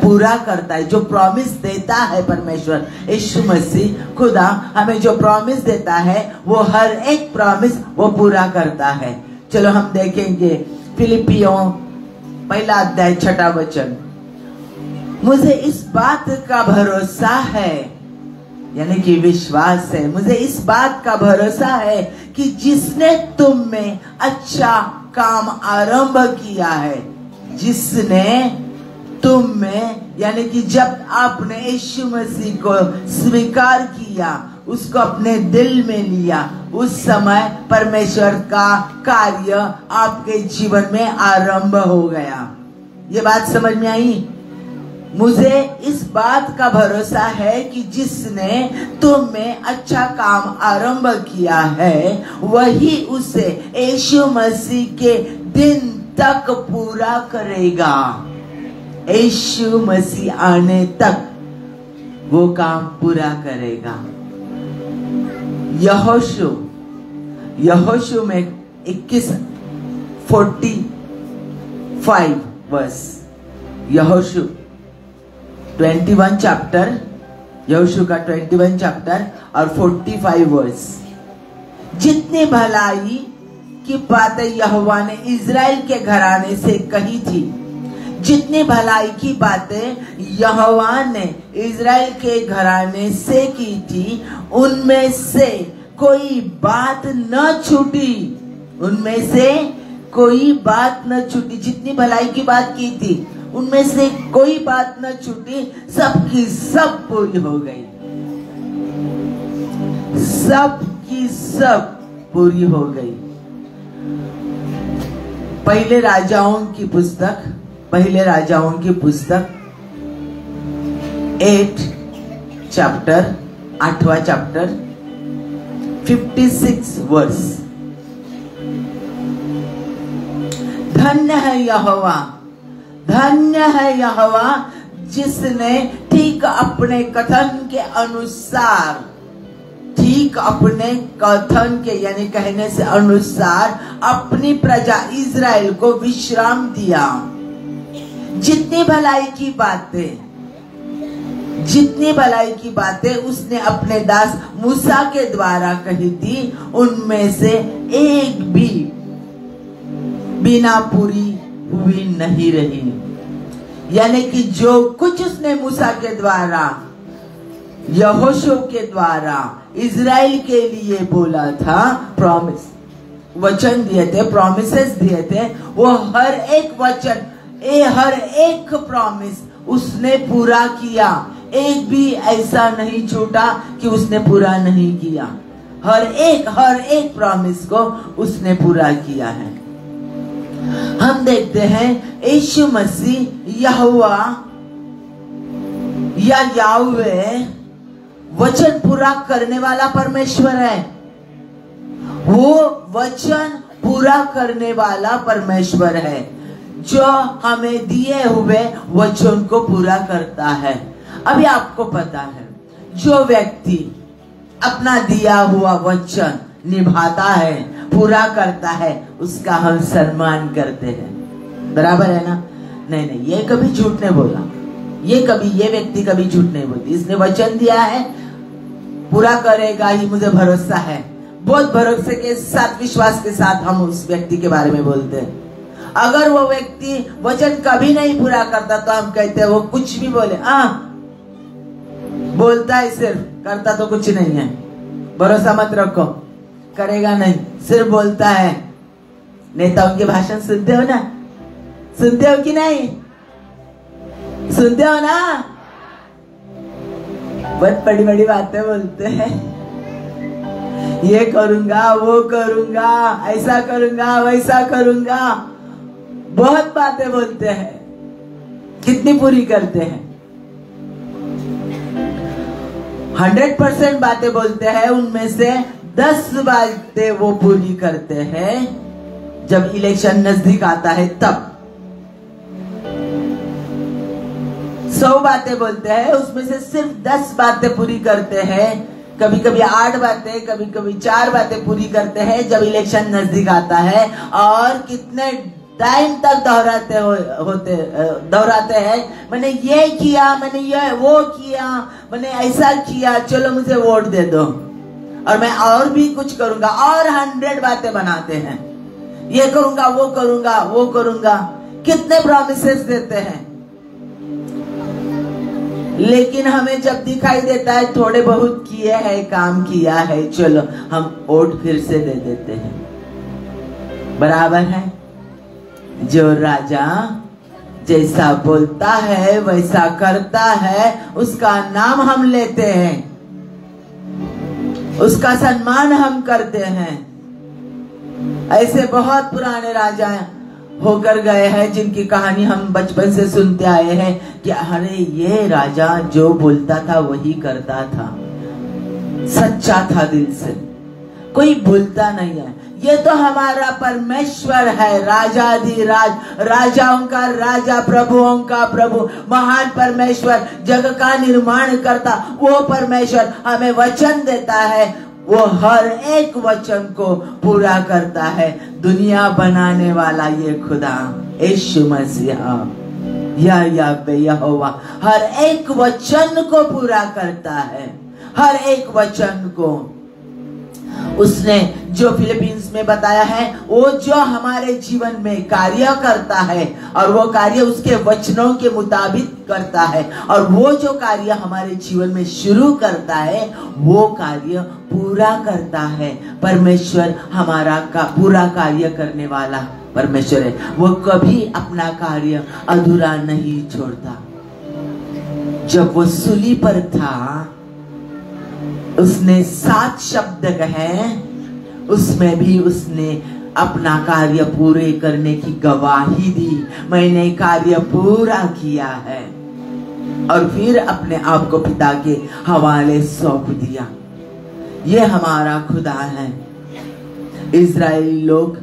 पूरा करता है। जो प्रॉमिस देता है परमेश्वर यीशु मसीह खुदा हमें जो प्रॉमिस देता है वो हर एक प्रॉमिस वो पूरा करता है। चलो हम देखेंगे फिलिपियों 1 अध्याय 6 वचन। मुझे इस बात का भरोसा है, यानी कि विश्वास है, मुझे इस बात का भरोसा है कि जिसने तुम में अच्छा काम आरंभ किया है, जिसने तुम में, यानी कि जब आपने यीशु मसीह को स्वीकार किया, उसको अपने दिल में लिया, उस समय परमेश्वर का कार्य आपके जीवन में आरंभ हो गया। ये बात समझ में आई? मुझे इस बात का भरोसा है कि जिसने तुम में अच्छा काम आरंभ किया है वही उसे यीशु मसीह के दिन तक पूरा करेगा। यीशु मसीह आने तक वो काम पूरा करेगा। यहोशू में 21:45 वर्ष, यहोशू 21 चैप्टर, यहोशू का 21 चैप्टर और 45 वर्ष। जितनी भलाई की बातें यहोवा ने इज़राइल के घराने से कही थी, जितनी भलाई की बातें यहोवा ने इज़राइल के घराने से की थी, उनमें से कोई बात न छूटी, उनमें से कोई बात न छूटी। जितनी भलाई की बात की थी उनमें से कोई बात न छूटी, सबकी सब पूरी हो गई, सबकी सब पूरी हो गई। पहले राजाओं की पुस्तक 8 चैप्टर 8वां चैप्टर 56 वर्ष। धन्य है यहोवा, धन्य है यहोवा जिसने ठीक अपने कथन के अनुसार, ठीक अपने कथन के यानी कहने से अनुसार अपनी प्रजा इज़राइल को विश्राम दिया। जितनी भलाई की बातें उसने अपने दास मूसा के द्वारा कही थी, उनमें से एक भी बिना पूरी हुई नहीं रही। यानी कि जो कुछ उसने मूसा के द्वारा, यहोशू के द्वारा इज़राइल के लिए बोला था, प्रॉमिस, वचन दिए थे, प्रॉमिसेस दिए थे, वो हर एक वचन, हर एक प्रॉमिस उसने पूरा किया। एक भी ऐसा नहीं छूटा कि उसने पूरा नहीं किया। हर एक प्रॉमिस को उसने पूरा किया है। हम देखते हैं यीशु मसीह यहोवा या याहवे वचन पूरा करने वाला परमेश्वर है। वो वचन पूरा करने वाला परमेश्वर है जो हमें दिए हुए वचन को पूरा करता है। अभी आपको पता है, जो व्यक्ति अपना दिया हुआ वचन निभाता है, पूरा करता है, उसका हम सम्मान करते हैं। बराबर है ना? नहीं, ये कभी झूठ नहीं बोला, ये व्यक्ति कभी झूठ नहीं बोलती। इसने वचन दिया है, पूरा करेगा ही, मुझे भरोसा है। बहुत भरोसे के साथ, विश्वास के साथ हम उस व्यक्ति के बारे में बोलते हैं। अगर वो व्यक्ति वचन कभी नहीं पूरा करता तो हम कहते हैं वो कुछ भी बोले, बोलता है सिर्फ, करता तो कुछ नहीं है। भरोसा मत रखो, करेगा नहीं, सिर्फ बोलता है। नेताओं के भाषण सुनते हो ना? सुनते हो कि नहीं? सुनते हो ना? बहुत बड़ी बड़ी बातें बोलते हैं, ये करूंगा, वो करूंगा, ऐसा करूंगा, वैसा करूंगा, बहुत बातें बोलते हैं। कितनी पूरी करते हैं? 100% बातें बोलते हैं, उनमें से 10 बातें वो पूरी करते हैं जब इलेक्शन नजदीक आता है तब। 100 बातें बोलते हैं, उसमें से सिर्फ 10 बातें पूरी करते हैं। कभी कभी 8 बातें, कभी कभी 4 बातें पूरी करते हैं जब इलेक्शन नजदीक आता है। और कितने टाइम तक दोहराते हैं, मैंने ये किया, मैंने ये वो किया, मैंने ऐसा किया, चलो मुझे वोट दे दो और मैं और भी कुछ करूंगा, और 100 बातें बनाते हैं, ये करूंगा, वो करूंगा, वो करूंगा। कितने प्रॉमिसेस देते हैं, लेकिन हमें जब दिखाई देता है थोड़े बहुत किए हैं, काम किया है, चलो हम वोट फिर से दे देते हैं। बराबर है? जो राजा जैसा बोलता है वैसा करता है, उसका नाम हम लेते हैं, उसका सम्मान हम करते हैं। ऐसे बहुत पुराने राजा होकर गए हैं जिनकी कहानी हम बचपन से सुनते आए हैं कि अरे ये राजा जो बोलता था वही करता था, सच्चा था दिल से, कोई भूलता नहीं है। ये तो हमारा परमेश्वर है, राजाधिराज, राजाओं का राजा, प्रभुओं का प्रभु, महान परमेश्वर, जग का निर्माण करता वो परमेश्वर हमें वचन देता है, वो हर एक वचन को पूरा करता है। दुनिया बनाने वाला ये खुदा यीशु मसीहा यहोवा हर एक वचन को पूरा करता है, हर एक वचन को। उसने जो फिलिपींस में बताया है, वो जो हमारे जीवन में कार्य करता है और वो कार्य उसके वचनों के मुताबिक करता है, और वो जो कार्य हमारे जीवन में शुरू करता है वो कार्य पूरा करता है। परमेश्वर हमारा पूरा कार्य करने वाला परमेश्वर है, वो कभी अपना कार्य अधूरा नहीं छोड़ता। जब वो सूली पर था, उसने 7 शब्द कहे, उसमें भी उसने अपना कार्य पूरे करने की गवाही दी, मैंने कार्य पूरा किया है, और फिर अपने आप को पिता के हवाले सौंप दिया। ये हमारा खुदा है। इजरायली लोग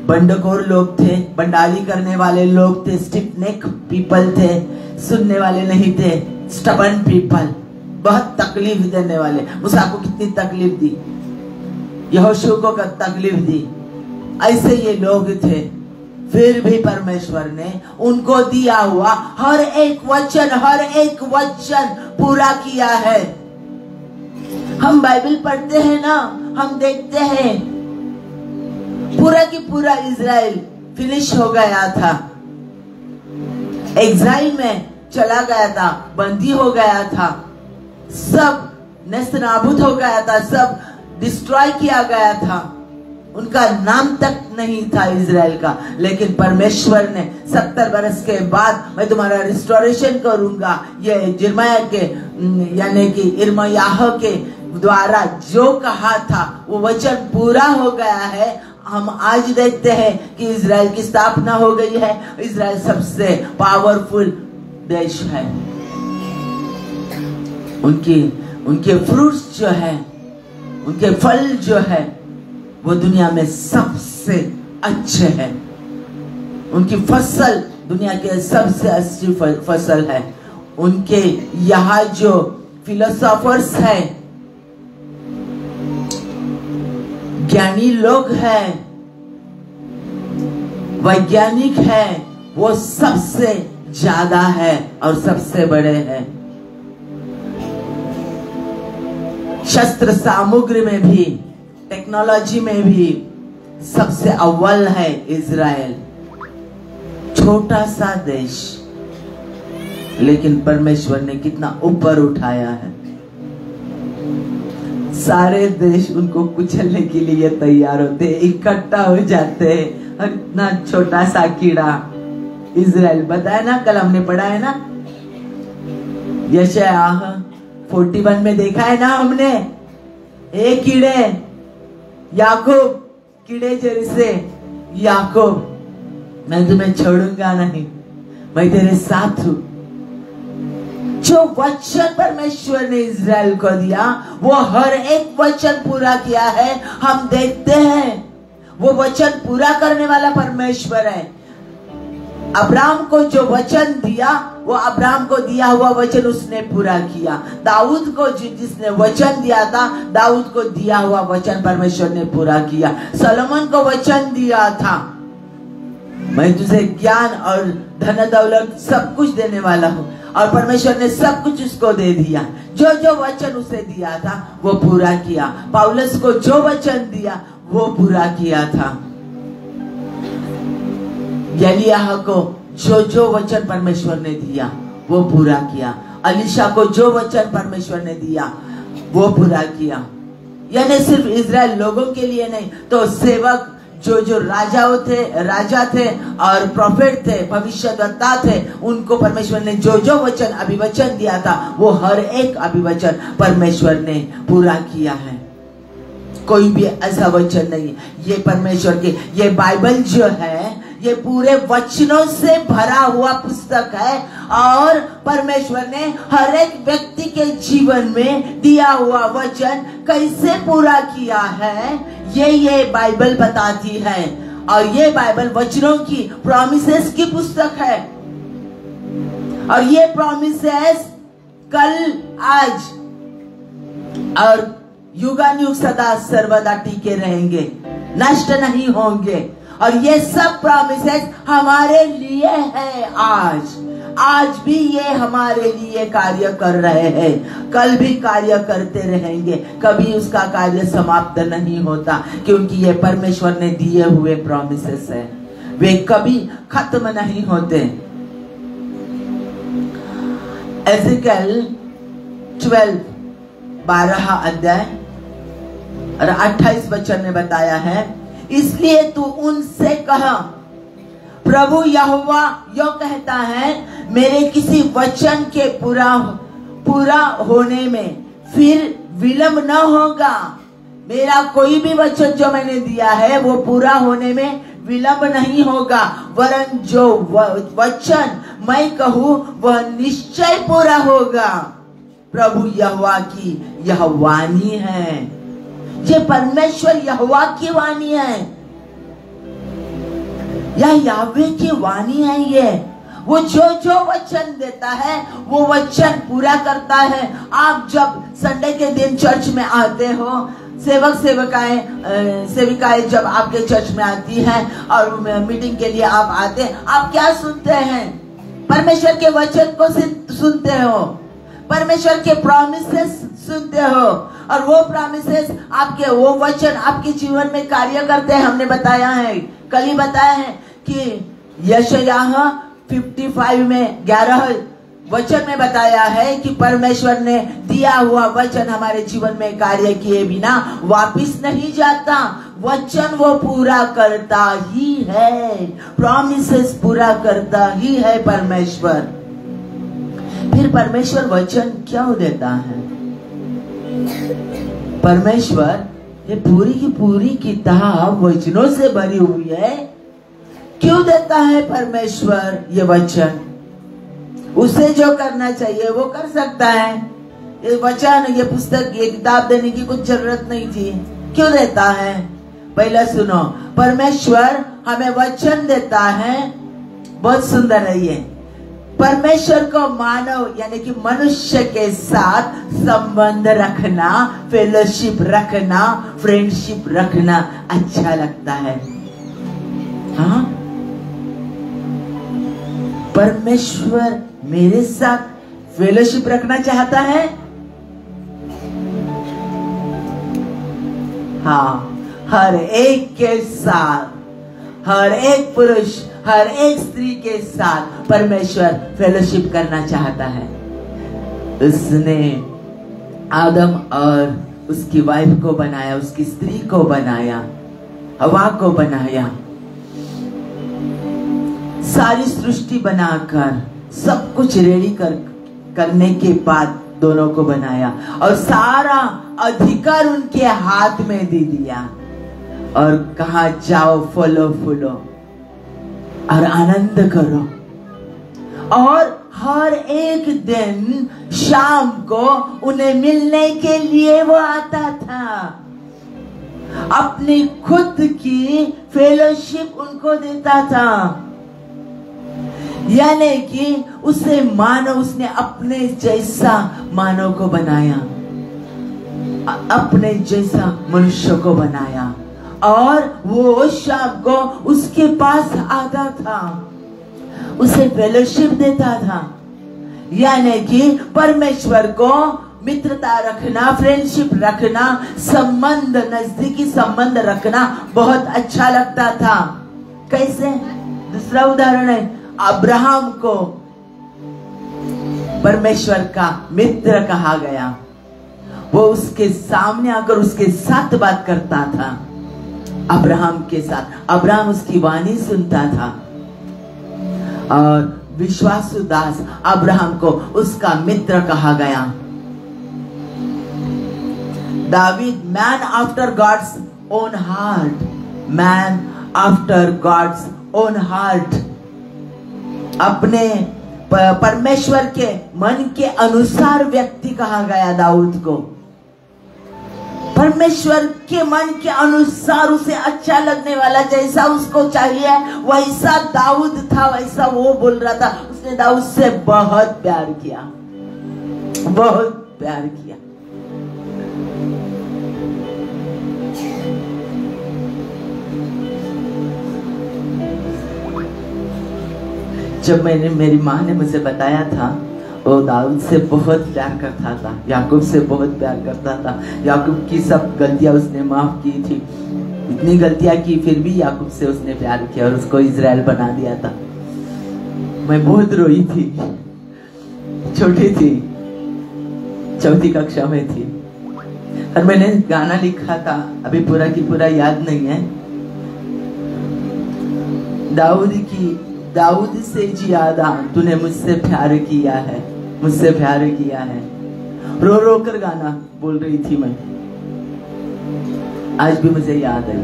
बंडखोर लोग थे, बंडाली करने वाले लोग थे, स्टिफ नेक पीपल थे, सुनने वाले नहीं थे, स्टबर्न पीपल, बहुत तकलीफ देने वाले। मूसा को कितनी तकलीफ दी, यहोशू को तकलीफ दी, ऐसे ये लोग थे। फिर भी परमेश्वर ने उनको दिया हुआ हर एक वचन पूरा किया है। हम बाइबल पढ़ते हैं ना, हम देखते हैं पूरा की पूरा इजराइल फिनिश हो गया था, एग्जाइल में चला गया था, बंदी हो गया था, सब नेस्तनाबूद हो गया था, सब डिस्ट्रॉय किया गया था, उनका नाम तक नहीं था इजराइल का। लेकिन परमेश्वर ने 70 बरस के बाद मैं तुम्हारा रिस्टोरेशन करूंगा, ये यिर्मयाह के यानी कि यिर्मयाह के द्वारा जो कहा था वो वचन पूरा हो गया है। हम आज देखते हैं कि इजराइल की स्थापना हो गई है, इजराइल सबसे पावरफुल देश है। उनके फ्रूट्स जो है, उनके फल जो है वो दुनिया में सबसे अच्छे हैं। उनकी फसल दुनिया के सबसे अच्छी फसल है। उनके यहाँ जो फिलोसोफर्स है, ज्ञानी लोग हैं, वैज्ञानिक हैं, वो सबसे ज्यादा है और सबसे बड़े हैं। शस्त्र सामग्री में भी, टेक्नोलॉजी में भी सबसे अव्वल है इजराइल। छोटा सा देश, लेकिन परमेश्वर ने कितना ऊपर उठाया है। सारे देश उनको कुचलने के लिए तैयार होते, इकट्ठा हो जाते हैं। इतना छोटा सा कीड़ा इजराइल, बताया ना, कल हमने पढ़ा है ना, यशायाह 41 में देखा है ना हमने, एक कीड़े याकूब, कीड़े जैसे याकूब, मैं तुम्हें छोड़ूंगा नहीं, मैं तेरे साथ हूं। जो वचन परमेश्वर ने इजराइल को दिया वो हर एक वचन पूरा किया है। हम देखते हैं वो वचन पूरा करने वाला परमेश्वर है। अब्राहम को जो वचन दिया वो अब्राहम को दिया हुआ वचन उसने पूरा किया। दाऊद को जिसने वचन दिया था, दाऊद को दिया हुआ वचन परमेश्वर ने पूरा किया। सलोमन को वचन दिया था, मैं तुझे ज्ञान और धन दौलत सब कुछ देने वाला हूँ। और परमेश्वर ने सब कुछ उसको दे दिया। जो जो वचन उसे दिया था वो पूरा किया। पौलुस को जो वचन दिया वो पूरा किया था। एलियाह को जो जो वचन परमेश्वर ने दिया वो पूरा किया। अलीशा को जो वचन परमेश्वर ने दिया वो पूरा किया। यानी सिर्फ इजराइल लोगों के लिए नहीं, तो सेवक जो जो राजा थे और प्रोफेट थे, भविष्यद्वक्ता थे, उनको परमेश्वर ने जो जो वचन अभिवचन दिया था वो हर एक अभिवचन परमेश्वर ने पूरा किया है। कोई भी ऐसा वचन नहीं। ये परमेश्वर के, ये बाइबल जो है ये पूरे वचनों से भरा हुआ पुस्तक है और परमेश्वर ने हर एक व्यक्ति के जीवन में दिया हुआ वचन कैसे पूरा किया है ये बाइबल बताती है। और ये बाइबल वचनों की प्रॉमिसेस की पुस्तक है और ये प्रॉमिसेस कल, आज और युगानुयुग सदा सर्वदा टिके रहेंगे, नष्ट नहीं होंगे। और ये सब प्रॉमिसेस हमारे लिए है। आज भी ये हमारे लिए कार्य कर रहे हैं, कल भी कार्य करते रहेंगे। कभी उसका कार्य समाप्त नहीं होता, क्योंकि ये परमेश्वर ने दिए हुए प्रॉमिसेस है, वे कभी खत्म नहीं होते। एज़ेकियल 12 अध्याय और 28 वचन में बताया है, इसलिए तू उनसे कहा, प्रभु यहोवा यो कहता है, मेरे किसी वचन के पूरा होने में फिर विलंब न होगा। मेरा कोई भी वचन जो मैंने दिया है वो पूरा होने में विलंब नहीं होगा, वरन जो वचन मैं कहूँ वह निश्चय पूरा होगा। प्रभु यहोवा की यह वाणी है। ये परमेश्वर यहोवा की वाणी है, यह याहवे की वाणी है। ये वो जो जो वचन देता है वो वचन पूरा करता है। आप जब संडे के दिन चर्च में आते हो, सेविकाएं जब आपके चर्च में आती हैं और मीटिंग के लिए आप आते हैं, आप क्या सुनते हैं? परमेश्वर के वचन को सुनते हो, परमेश्वर के प्रॉमिसेस सुनते हो, और वो प्रॉमिसेस आपके, वो वचन आपके जीवन में कार्य करते हैं। हमने बताया है, कल ही बताया है कि यशायाह 55 में 11 वचन में बताया है कि परमेश्वर ने दिया हुआ वचन हमारे जीवन में कार्य किए बिना वापिस नहीं जाता। वचन वो पूरा करता ही है, प्रॉमिसेस पूरा करता ही है परमेश्वर। फिर परमेश्वर वचन क्यों देता है? परमेश्वर ये पूरी की पूरी किताब वचनों से भरी हुई है, क्यों देता है परमेश्वर ये वचन? उसे जो करना चाहिए वो कर सकता है। ये वचन, ये पुस्तक, ये किताब देने की कुछ जरूरत नहीं थी। क्यों देता है? पहले सुनो, परमेश्वर हमें वचन देता है। बहुत सुंदर है ये। परमेश्वर को मानव यानी कि मनुष्य के साथ संबंध रखना, फेलोशिप रखना, फ्रेंडशिप रखना अच्छा लगता है। हाँ, परमेश्वर मेरे साथ फेलोशिप रखना चाहता है। हाँ, हर एक के साथ, हर एक पुरुष, हर एक स्त्री के साथ परमेश्वर फेलोशिप करना चाहता है। उसने आदम और उसकी वाइफ को बनाया, उसकी स्त्री को बनाया, हवा को बनाया, सारी सृष्टि बनाकर सब कुछ रेडी करने के बाद दोनों को बनाया और सारा अधिकार उनके हाथ में दे दिया और कहा, जाओ, फलो फूलो और आनंद करो। और हर एक दिन शाम को उन्हें मिलने के लिए वो आता था। अपनी खुद की फेलोशिप उनको देता था, यानी कि उसे मानव, उसने अपने जैसा मानव को बनाया, अपने जैसा मनुष्य को बनाया। और वो शाम को उसके पास आता था, उसे फेलोशिप देता था। यानी कि परमेश्वर को मित्रता रखना, फ्रेंडशिप रखना, संबंध, नजदीकी संबंध रखना बहुत अच्छा लगता था। कैसे? दूसरा उदाहरण है, अब्राहम को परमेश्वर का मित्र कहा गया। वो उसके सामने आकर उसके साथ बात करता था, अब्राहम के साथ। अब्राहम उसकी वाणी सुनता था और विश्वासु दास अब्राहम को उसका मित्र कहा गया। दावीद, man after God's own heart, man after God's own heart, अपने परमेश्वर के मन के अनुसार व्यक्ति कहा गया दाऊद को। परमेश्वर के मन के अनुसार उसे अच्छा लगने वाला, जैसा उसको चाहिए वैसा दाऊद था, वैसा वो बोल रहा था। उसने दाऊद से बहुत प्यार किया, बहुत प्यार किया। जब मेरी माँ ने मुझे बताया था, वो दाऊद से बहुत प्यार करता था, याकूब से बहुत प्यार करता था। याकूब की सब गलतियां उसने माफ की थी, इतनी गलतियां की फिर भी याकूब से उसने प्यार किया और उसको इजराइल बना दिया था। मैं बहुत रोई थी, छोटी थी, चौथी कक्षा में थी, और मैंने गाना लिखा था, अभी पूरा की पूरा याद नहीं है। दाऊद से ज्यादा तूने मुझसे प्यार किया है, मुझसे प्यार किया है। रो रो कर गाना बोल रही थी मैं, आज भी मुझे याद है,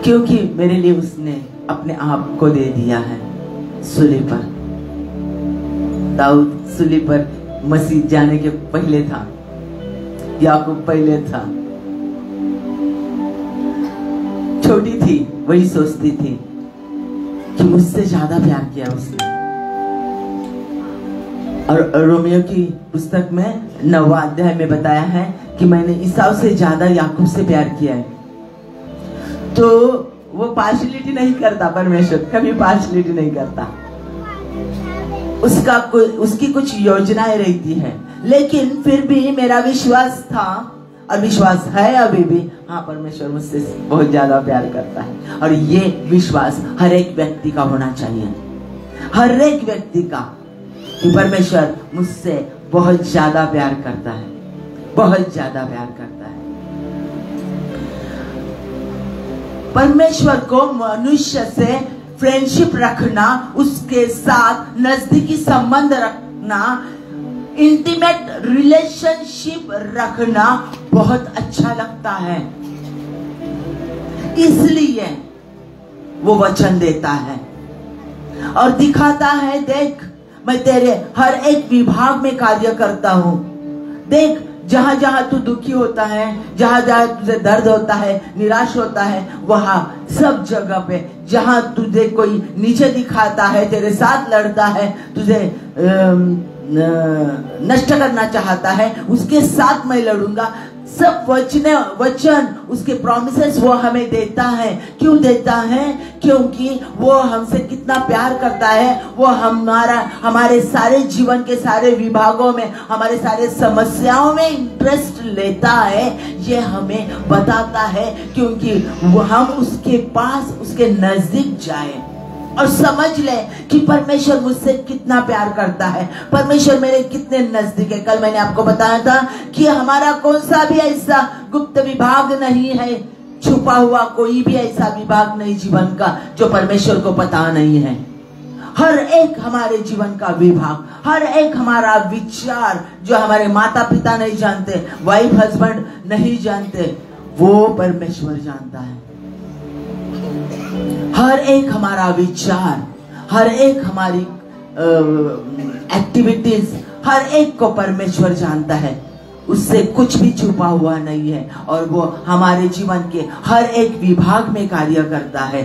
क्योंकि मेरे लिए उसने अपने आप को दे दिया है सूली पर। दाऊद सूली पर मसीह जाने के पहले था, याकूब पहले था। छोटी थी, वही सोचती थी कि मुझसे ज्यादा प्यार किया उसने। और रोमियो की पुस्तक में 9वां अध्याय में बताया है कि मैंने ईसाऊ से ज्यादा याकूब से प्यार किया है। तो वो पार्शलिटी नहीं करता, परमेश्वर कभी पार्शलिटी नहीं करता। उसकी कुछ योजनाएं रहती है, लेकिन फिर भी मेरा विश्वास था और विश्वास है अभी भी, हाँ परमेश्वर मुझसे बहुत ज्यादा प्यार करता है। और ये विश्वास हर एक व्यक्ति का होना चाहिए, हर एक व्यक्ति का, कि परमेश्वर मुझसे बहुत ज्यादा प्यार करता है, बहुत ज्यादा प्यार करता है। परमेश्वर को मनुष्य से फ्रेंडशिप रखना, उसके साथ नजदीकी संबंध रखना, इंटीमेट रिलेशनशिप रखना बहुत अच्छा लगता है। इसलिए वो वचन देता है और दिखाता है, देख मैं तेरे हर एक विभाग में कार्य करता हूं। देख जहां जहां तू दुखी होता है, जहां जहां तुझे दर्द होता है, निराश होता है, वहां सब जगह पे जहां तुझे कोई नीचे दिखाता है, तेरे साथ लड़ता है, तुझे नष्ट करना चाहता है, उसके साथ मैं लड़ूंगा। सब वचन उसके प्रॉमिसेस वो हमें देता है। क्यों देता है? क्योंकि वो हमसे कितना प्यार करता है। वो हमारे सारे जीवन के सारे विभागों में, हमारे सारे समस्याओं में इंटरेस्ट लेता है। ये हमें बताता है, क्योंकि वो हम उसके पास, उसके नजदीक जाए और समझ ले कि परमेश्वर मुझसे कितना प्यार करता है, परमेश्वर मेरे कितने नजदीक है। कल मैंने आपको बताया था कि हमारा कौन सा भी ऐसा गुप्त विभाग नहीं है, छुपा हुआ कोई भी ऐसा विभाग नहीं जीवन का जो परमेश्वर को पता नहीं है। हर एक हमारे जीवन का विभाग, हर एक हमारा विचार जो हमारे माता पिता नहीं जानते, वाइफ हस्बैंड नहीं जानते, वो परमेश्वर जानता है। हर एक हमारा विचार, हर एक हमारी एक्टिविटीज, हर एक को परमेश्वर जानता है। उससे कुछ भी छुपा हुआ नहीं है और वो हमारे जीवन के हर एक विभाग में कार्य करता है।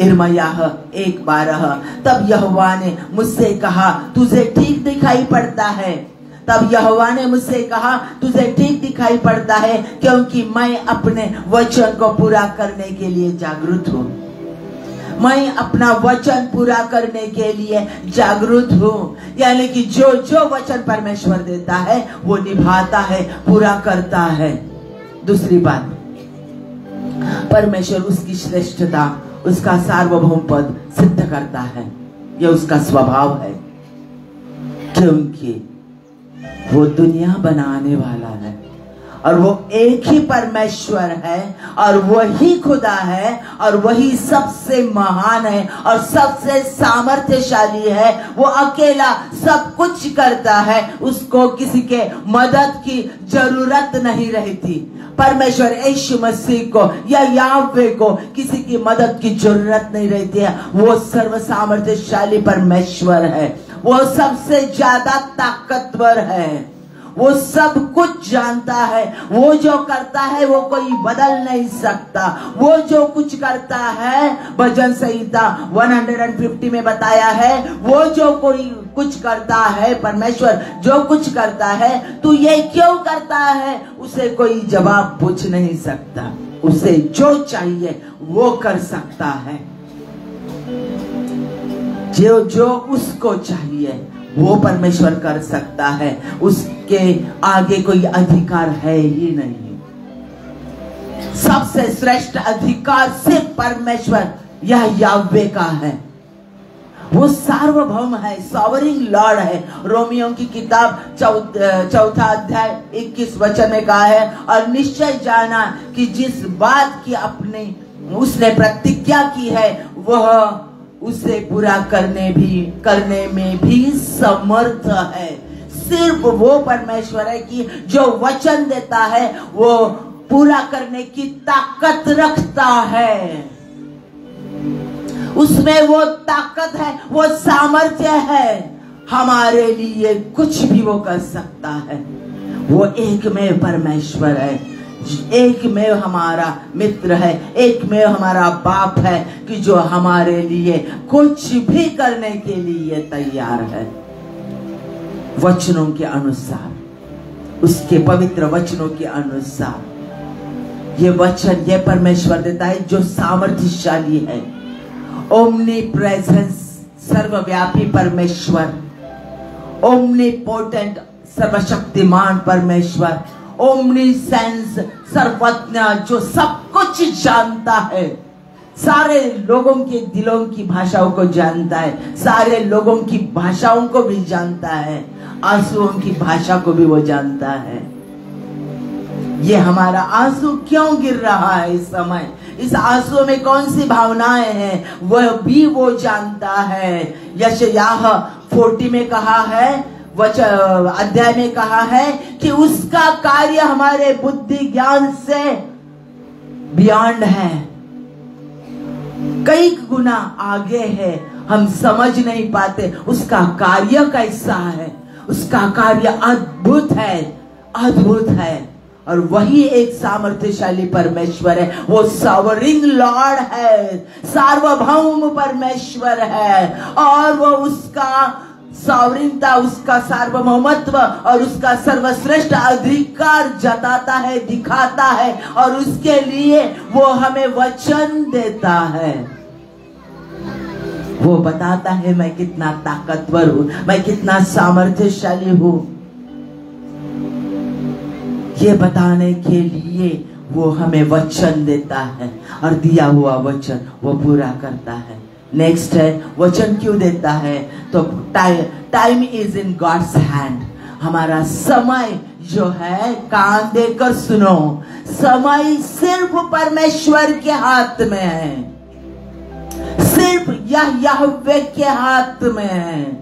यिर्मयाह 1:12, तब यहोवा ने मुझसे कहा, तुझे ठीक दिखाई पड़ता है, तब यहोवा ने मुझसे कहा, तुझे ठीक दिखाई पड़ता है क्योंकि मैं अपने वचन को पूरा करने के लिए जागरूक हूँ। मैं अपना वचन पूरा करने के लिए जागरूक हूँ। यानी कि जो जो वचन परमेश्वर देता है वो निभाता है, पूरा करता है। दूसरी बात, परमेश्वर उसकी श्रेष्ठता, उसका सार्वभौम पद सिद्ध करता है। यह उसका स्वभाव है, क्योंकि वो दुनिया बनाने वाला है और वो एक ही परमेश्वर है और वही खुदा है और वही सबसे महान है और सबसे सामर्थ्यशाली है। वो अकेला सब कुछ करता है, उसको किसी के मदद की जरूरत नहीं रहती। परमेश्वर यीशु मसीह को या याहवे को किसी की मदद की जरूरत नहीं रहती है। वो सर्व सामर्थ्यशाली परमेश्वर है, वो सबसे ज्यादा ताकतवर है, वो सब कुछ जानता है। वो जो करता है वो कोई बदल नहीं सकता। वो जो कुछ करता है, भजन संहिता 150 में बताया है, वो जो कोई कुछ करता है, परमेश्वर जो कुछ करता है, तू ये क्यों करता है, उसे कोई जवाब पूछ नहीं सकता। उसे जो चाहिए वो कर सकता है। जो उसको चाहिए वो परमेश्वर कर सकता है, उसके आगे कोई अधिकार है ही नहीं। सबसे श्रेष्ठ अधिकार सिर्फ परमेश्वर यह याहवे का है। वो सार्वभौम है, सॉवरिन लॉर्ड है। रोमियो की किताब 4 अध्याय 21 वचन में कहा है, और निश्चय जाना कि जिस बात की उसने प्रतिज्ञा की है वह उसे पूरा करने में भी समर्थ है। सिर्फ वो परमेश्वर है कि जो वचन देता है वो पूरा करने की ताकत रखता है। उसमें वो ताकत है, वो सामर्थ्य है। हमारे लिए कुछ भी वो कर सकता है। वो एकमेव परमेश्वर है, एक में हमारा मित्र है, एक में हमारा बाप है कि जो हमारे लिए कुछ भी करने के लिए तैयार है। वचनों के अनुसार, उसके पवित्र वचनों के अनुसार ये वचन, ये परमेश्वर देता है जो सामर्थ्यशाली है। ओमनी प्रेजेंस, सर्वव्यापी परमेश्वर, ओमनीपोटेंट, सर्वशक्तिमान परमेश्वर, ओमनीसेंस, सर्वज्ञ, जो सब कुछ जानता है, सारे लोगों के दिलों की भाषाओं को जानता है, सारे लोगों की भाषाओं को भी जानता है, आंसुओं की भाषा को भी वो जानता है। ये हमारा आंसू क्यों गिर रहा है इस समय, इस आंसू में कौन सी भावनाएं हैं, वह भी वो जानता है। यशायाह 40 में कहा है, अध्याय में कहा है कि उसका कार्य हमारे बुद्धि ज्ञान से बियॉन्ड है, कई गुना आगे है, हम समझ नहीं पाते। उसका कार्य कैसा है, उसका कार्य अद्भुत है, अद्भुत है। और वही एक सामर्थ्यशाली परमेश्वर है, वो सॉवरिन लॉर्ड है, सार्वभौम परमेश्वर है। और वो उसका सॉवरिनता, उसका सार्वभौमत्व और उसका सर्वश्रेष्ठ अधिकार जताता है, दिखाता है, और उसके लिए वो हमें वचन देता है। वो बताता है मैं कितना ताकतवर हूं, मैं कितना सामर्थ्यशाली हूं। ये बताने के लिए वो हमें वचन देता है और दिया हुआ वचन वो पूरा करता है। नेक्स्ट है, वचन क्यों देता है? तो time is in God's hand. हमारा समय जो है, कान देकर सुनो, समय सिर्फ परमेश्वर के हाथ में है, सिर्फ याहवे के हाथ में है।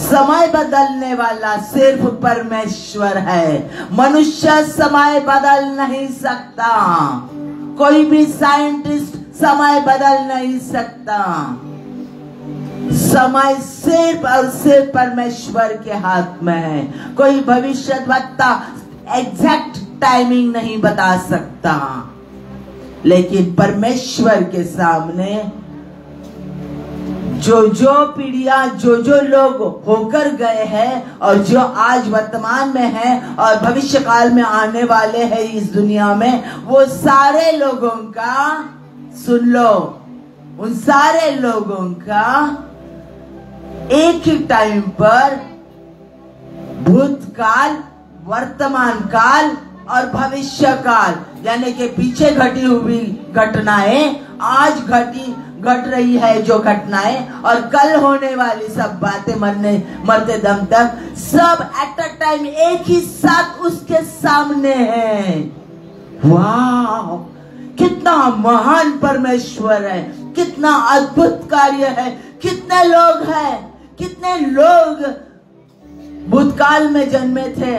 समय बदलने वाला सिर्फ परमेश्वर है, मनुष्य समय बदल नहीं सकता, कोई भी साइंटिस्ट समय बदल नहीं सकता। समय सिर्फ और सिर्फ परमेश्वर के हाथ में है। कोई भविष्यद्वक्ता एग्जैक्ट टाइमिंग नहीं बता सकता, लेकिन परमेश्वर के सामने जो जो पीढ़ियां, जो जो लोग होकर गए हैं और जो आज वर्तमान में हैं और भविष्य काल में आने वाले हैं इस दुनिया में, वो सारे लोगों का सुन लो, उन सारे लोगों का एक ही टाइम पर भूतकाल, वर्तमान काल और भविष्य काल, यानी कि पीछे घटी हुई घटनाएं, आज घट रही है जो घटनाएं और कल होने वाली सब बातें, मरते दम तक सब एट अ टाइम एक ही साथ उसके सामने है। वाह, कितना महान परमेश्वर है, कितना अद्भुत कार्य है। कितने लोग हैं, कितने लोग भूतकाल में जन्मे थे,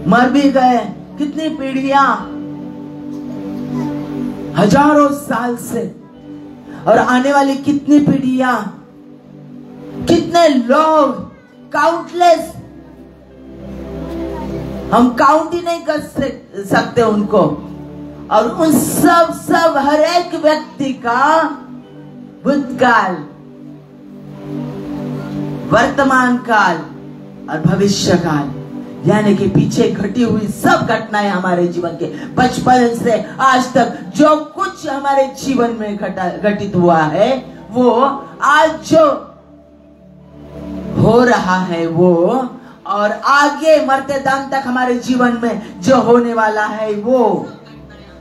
मर भी गए, कितनी पीढ़ियां हजारों साल से, और आने वाली कितनी पीढ़ियां, कितने लोग, काउंटलेस, हम काउंट ही नहीं कर सकते उनको। और उन सब हर एक व्यक्ति का भूतकाल, वर्तमान काल और भविष्य काल, यानी कि पीछे घटी हुई सब घटनाएं हमारे जीवन के बचपन से आज तक जो कुछ हमारे जीवन में घटित हुआ है, वो आज जो हो रहा है वो, और आगे मरते दम तक हमारे जीवन में जो होने वाला है वो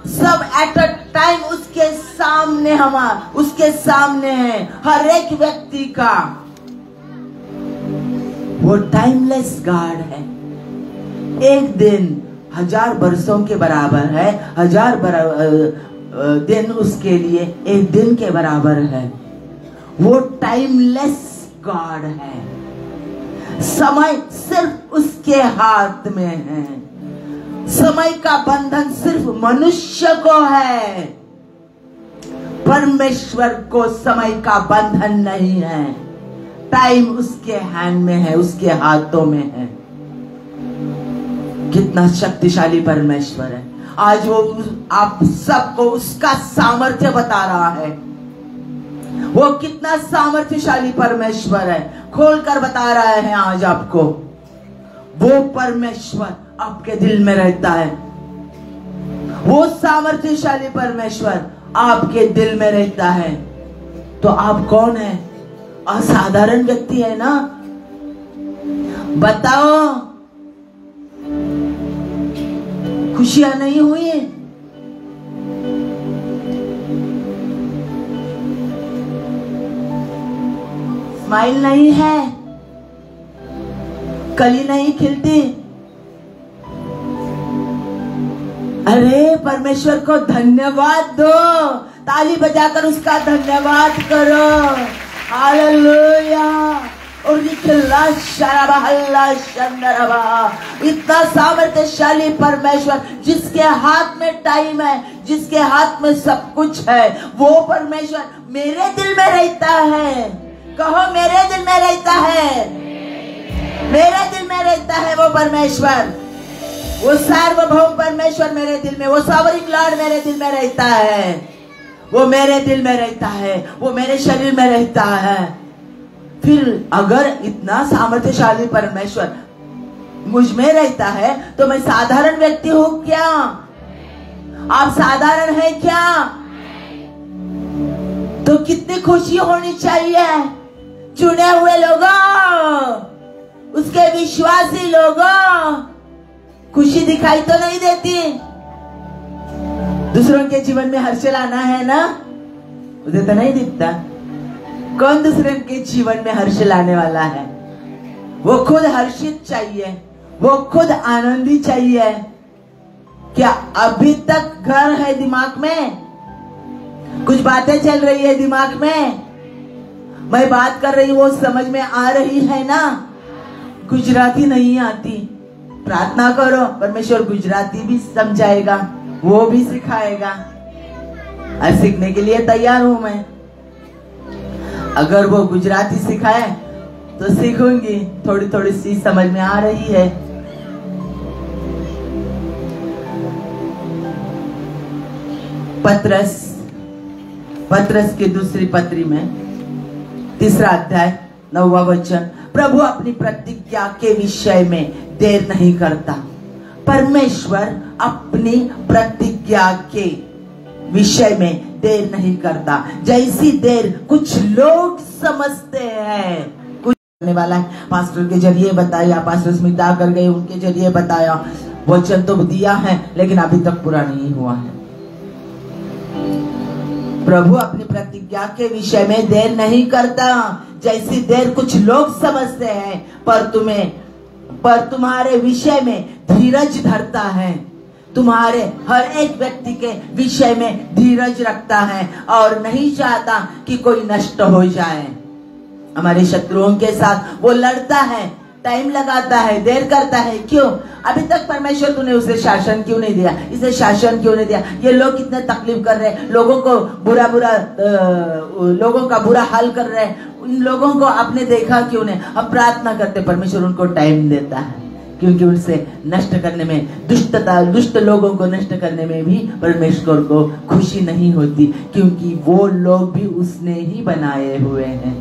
सब एट अ टाइम उसके सामने है। हर एक व्यक्ति का वो टाइमलेस गॉड है। एक दिन 1000 वर्षों के बराबर है, 1000 दिन उसके लिए एक दिन के बराबर है। वो टाइमलेस गॉड है। समय सिर्फ उसके हाथ में है। समय का बंधन सिर्फ मनुष्य को है, परमेश्वर को समय का बंधन नहीं है। टाइम उसके हैंड में है, उसके हाथों में है। कितना शक्तिशाली परमेश्वर है। आज वो आप सबको उसका सामर्थ्य बता रहा है। वो कितना सामर्थ्यशाली परमेश्वर है, खोलकर बता रहा है आज आपको। वो परमेश्वर आपके दिल में रहता है। वो सामर्थ्यशाली परमेश्वर आपके दिल में रहता है। तो आप कौन है? असाधारण व्यक्ति है ना? बताओ, खुशियां नहीं हुई? स्माइल नहीं है? कली नहीं खिलती? अरे परमेश्वर को धन्यवाद दो, ताली बजाकर उसका धन्यवाद करो। हालेलुया। और इतना सामर्थ्यशाली परमेश्वर, जिसके हाथ में टाइम है, जिसके हाथ में सब कुछ है, वो परमेश्वर मेरे दिल में रहता है। कहो, मेरे दिल में रहता है, मेरे दिल में रहता है वो परमेश्वर। वो सार्वभौम परमेश्वर मेरे दिल में, वो सॉवरेन लॉर्ड मेरे दिल में रहता है। वो मेरे दिल में रहता है, वो मेरे शरीर में रहता है। फिर अगर इतना सामर्थ्यशाली परमेश्वर मुझ में रहता है, तो मैं साधारण व्यक्ति हूं क्या? आप साधारण हैं क्या? तो कितनी खुशी होनी चाहिए। चुने हुए लोगों, उसके विश्वासी लोगों, खुशी दिखाई तो नहीं देती। दूसरों के जीवन में हर्ष लाना है ना, उसे तो नहीं दिखता। कौन दूसरे के जीवन में हर्ष लाने वाला है? वो खुद हर्षित चाहिए, वो खुद आनंदी चाहिए। क्या अभी तक घर है दिमाग में? कुछ बातें चल रही है दिमाग में? मैं बात कर रही हूँ, वो समझ में आ रही है ना? गुजराती नहीं आती, प्रार्थना करो, परमेश्वर गुजराती भी समझाएगा, वो भी सिखाएगा। और सीखने के लिए तैयार हूं मैं। अगर वो गुजराती सिखाए तो सीखूंगी, थोड़ी थोड़ी सी समझ में आ रही है। पत्रस की दूसरी पत्री में 3 अध्याय 9वां वचन, प्रभु अपनी प्रतिज्ञा के विषय में देर नहीं करता। परमेश्वर अपनी प्रतिज्ञा के विषय में देर नहीं करता। जैसी देर कुछ लोग समझते हैं, कुछ करने वाला है, पास्टर के जरिए बताया, पास्टर स्मिता कर गए, उनके जरिए बताया, वचन तो दिया है लेकिन अभी तक पूरा नहीं हुआ है। प्रभु अपनी प्रतिज्ञा के विषय में देर नहीं करता, जैसी देर कुछ लोग समझते हैं, पर तुम्हारे विषय में धीरज धरता है। तुम्हारे हर एक व्यक्ति के विषय में धीरज रखता है और नहीं चाहता कि कोई नष्ट हो जाए। हमारे शत्रुओं के साथ वो लड़ता है, टाइम लगाता है, देर करता है। क्यों? अभी तक परमेश्वर तूने उसे शासन क्यों नहीं दिया, इसे शासन क्यों नहीं दिया? ये लोग कितने तकलीफ कर रहे हैं, लोगों को लोगों का बुरा हाल कर रहे हैं, उन लोगों को आपने देखा क्यों नहीं? अब प्रार्थना करते, परमेश्वर उनको टाइम देता है, क्योंकि उनसे नष्ट करने में, दुष्ट लोगों को नष्ट करने में भी परमेश्वर को खुशी नहीं होती, क्योंकि वो लोग भी उसने ही बनाए हुए हैं।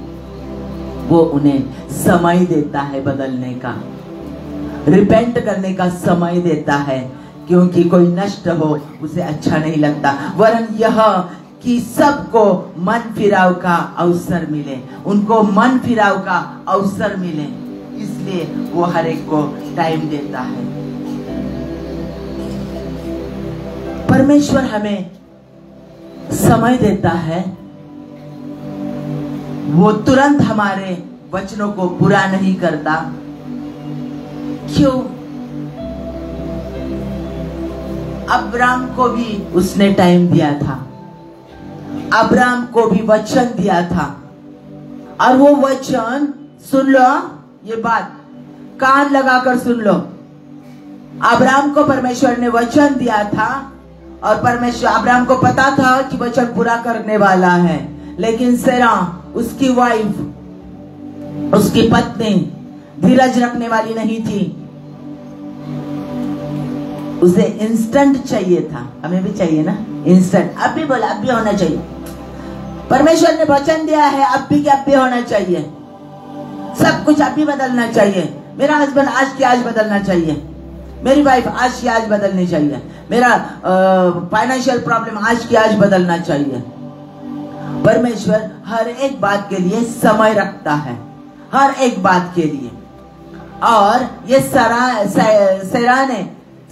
वो उन्हें समय देता है बदलने का, रिपेंट करने का समय देता है, क्योंकि कोई नष्ट हो उसे अच्छा नहीं लगता। वरन यह कि सबको मन फिराव का अवसर मिले, उनको मन फिराव का अवसर मिले, इसलिए वो हर एक को टाइम देता है। परमेश्वर हमें समय देता है, वो तुरंत हमारे वचनों को पूरा नहीं करता। क्यों? अब्राम को भी उसने टाइम दिया था, अब्राम को भी वचन दिया था, और वो वचन, सुन लो ये बात, कान लगाकर सुन लो। अब्राम को परमेश्वर ने वचन दिया था और परमेश्वर, अब्राम को पता था कि वचन पूरा करने वाला है, लेकिन सेरा उसकी वाइफ, उसकी पत्नी धीरज रखने वाली नहीं थी। उसे इंस्टेंट चाहिए था, हमें भी चाहिए ना इंस्टेंट, अब भी बोला, अब भी होना चाहिए। परमेश्वर ने वचन दिया है, अब भी क्या, अब भी होना चाहिए, सब कुछ अब भी बदलना चाहिए। मेरा हस्बैंड आज की आज बदलना चाहिए, मेरी वाइफ आज की आज बदलनी चाहिए, मेरा फाइनेंशियल प्रॉब्लम आज की आज बदलना चाहिए। परमेश्वर हर एक बात के लिए समय रखता है, हर एक बात के लिए। और ये सेरा ने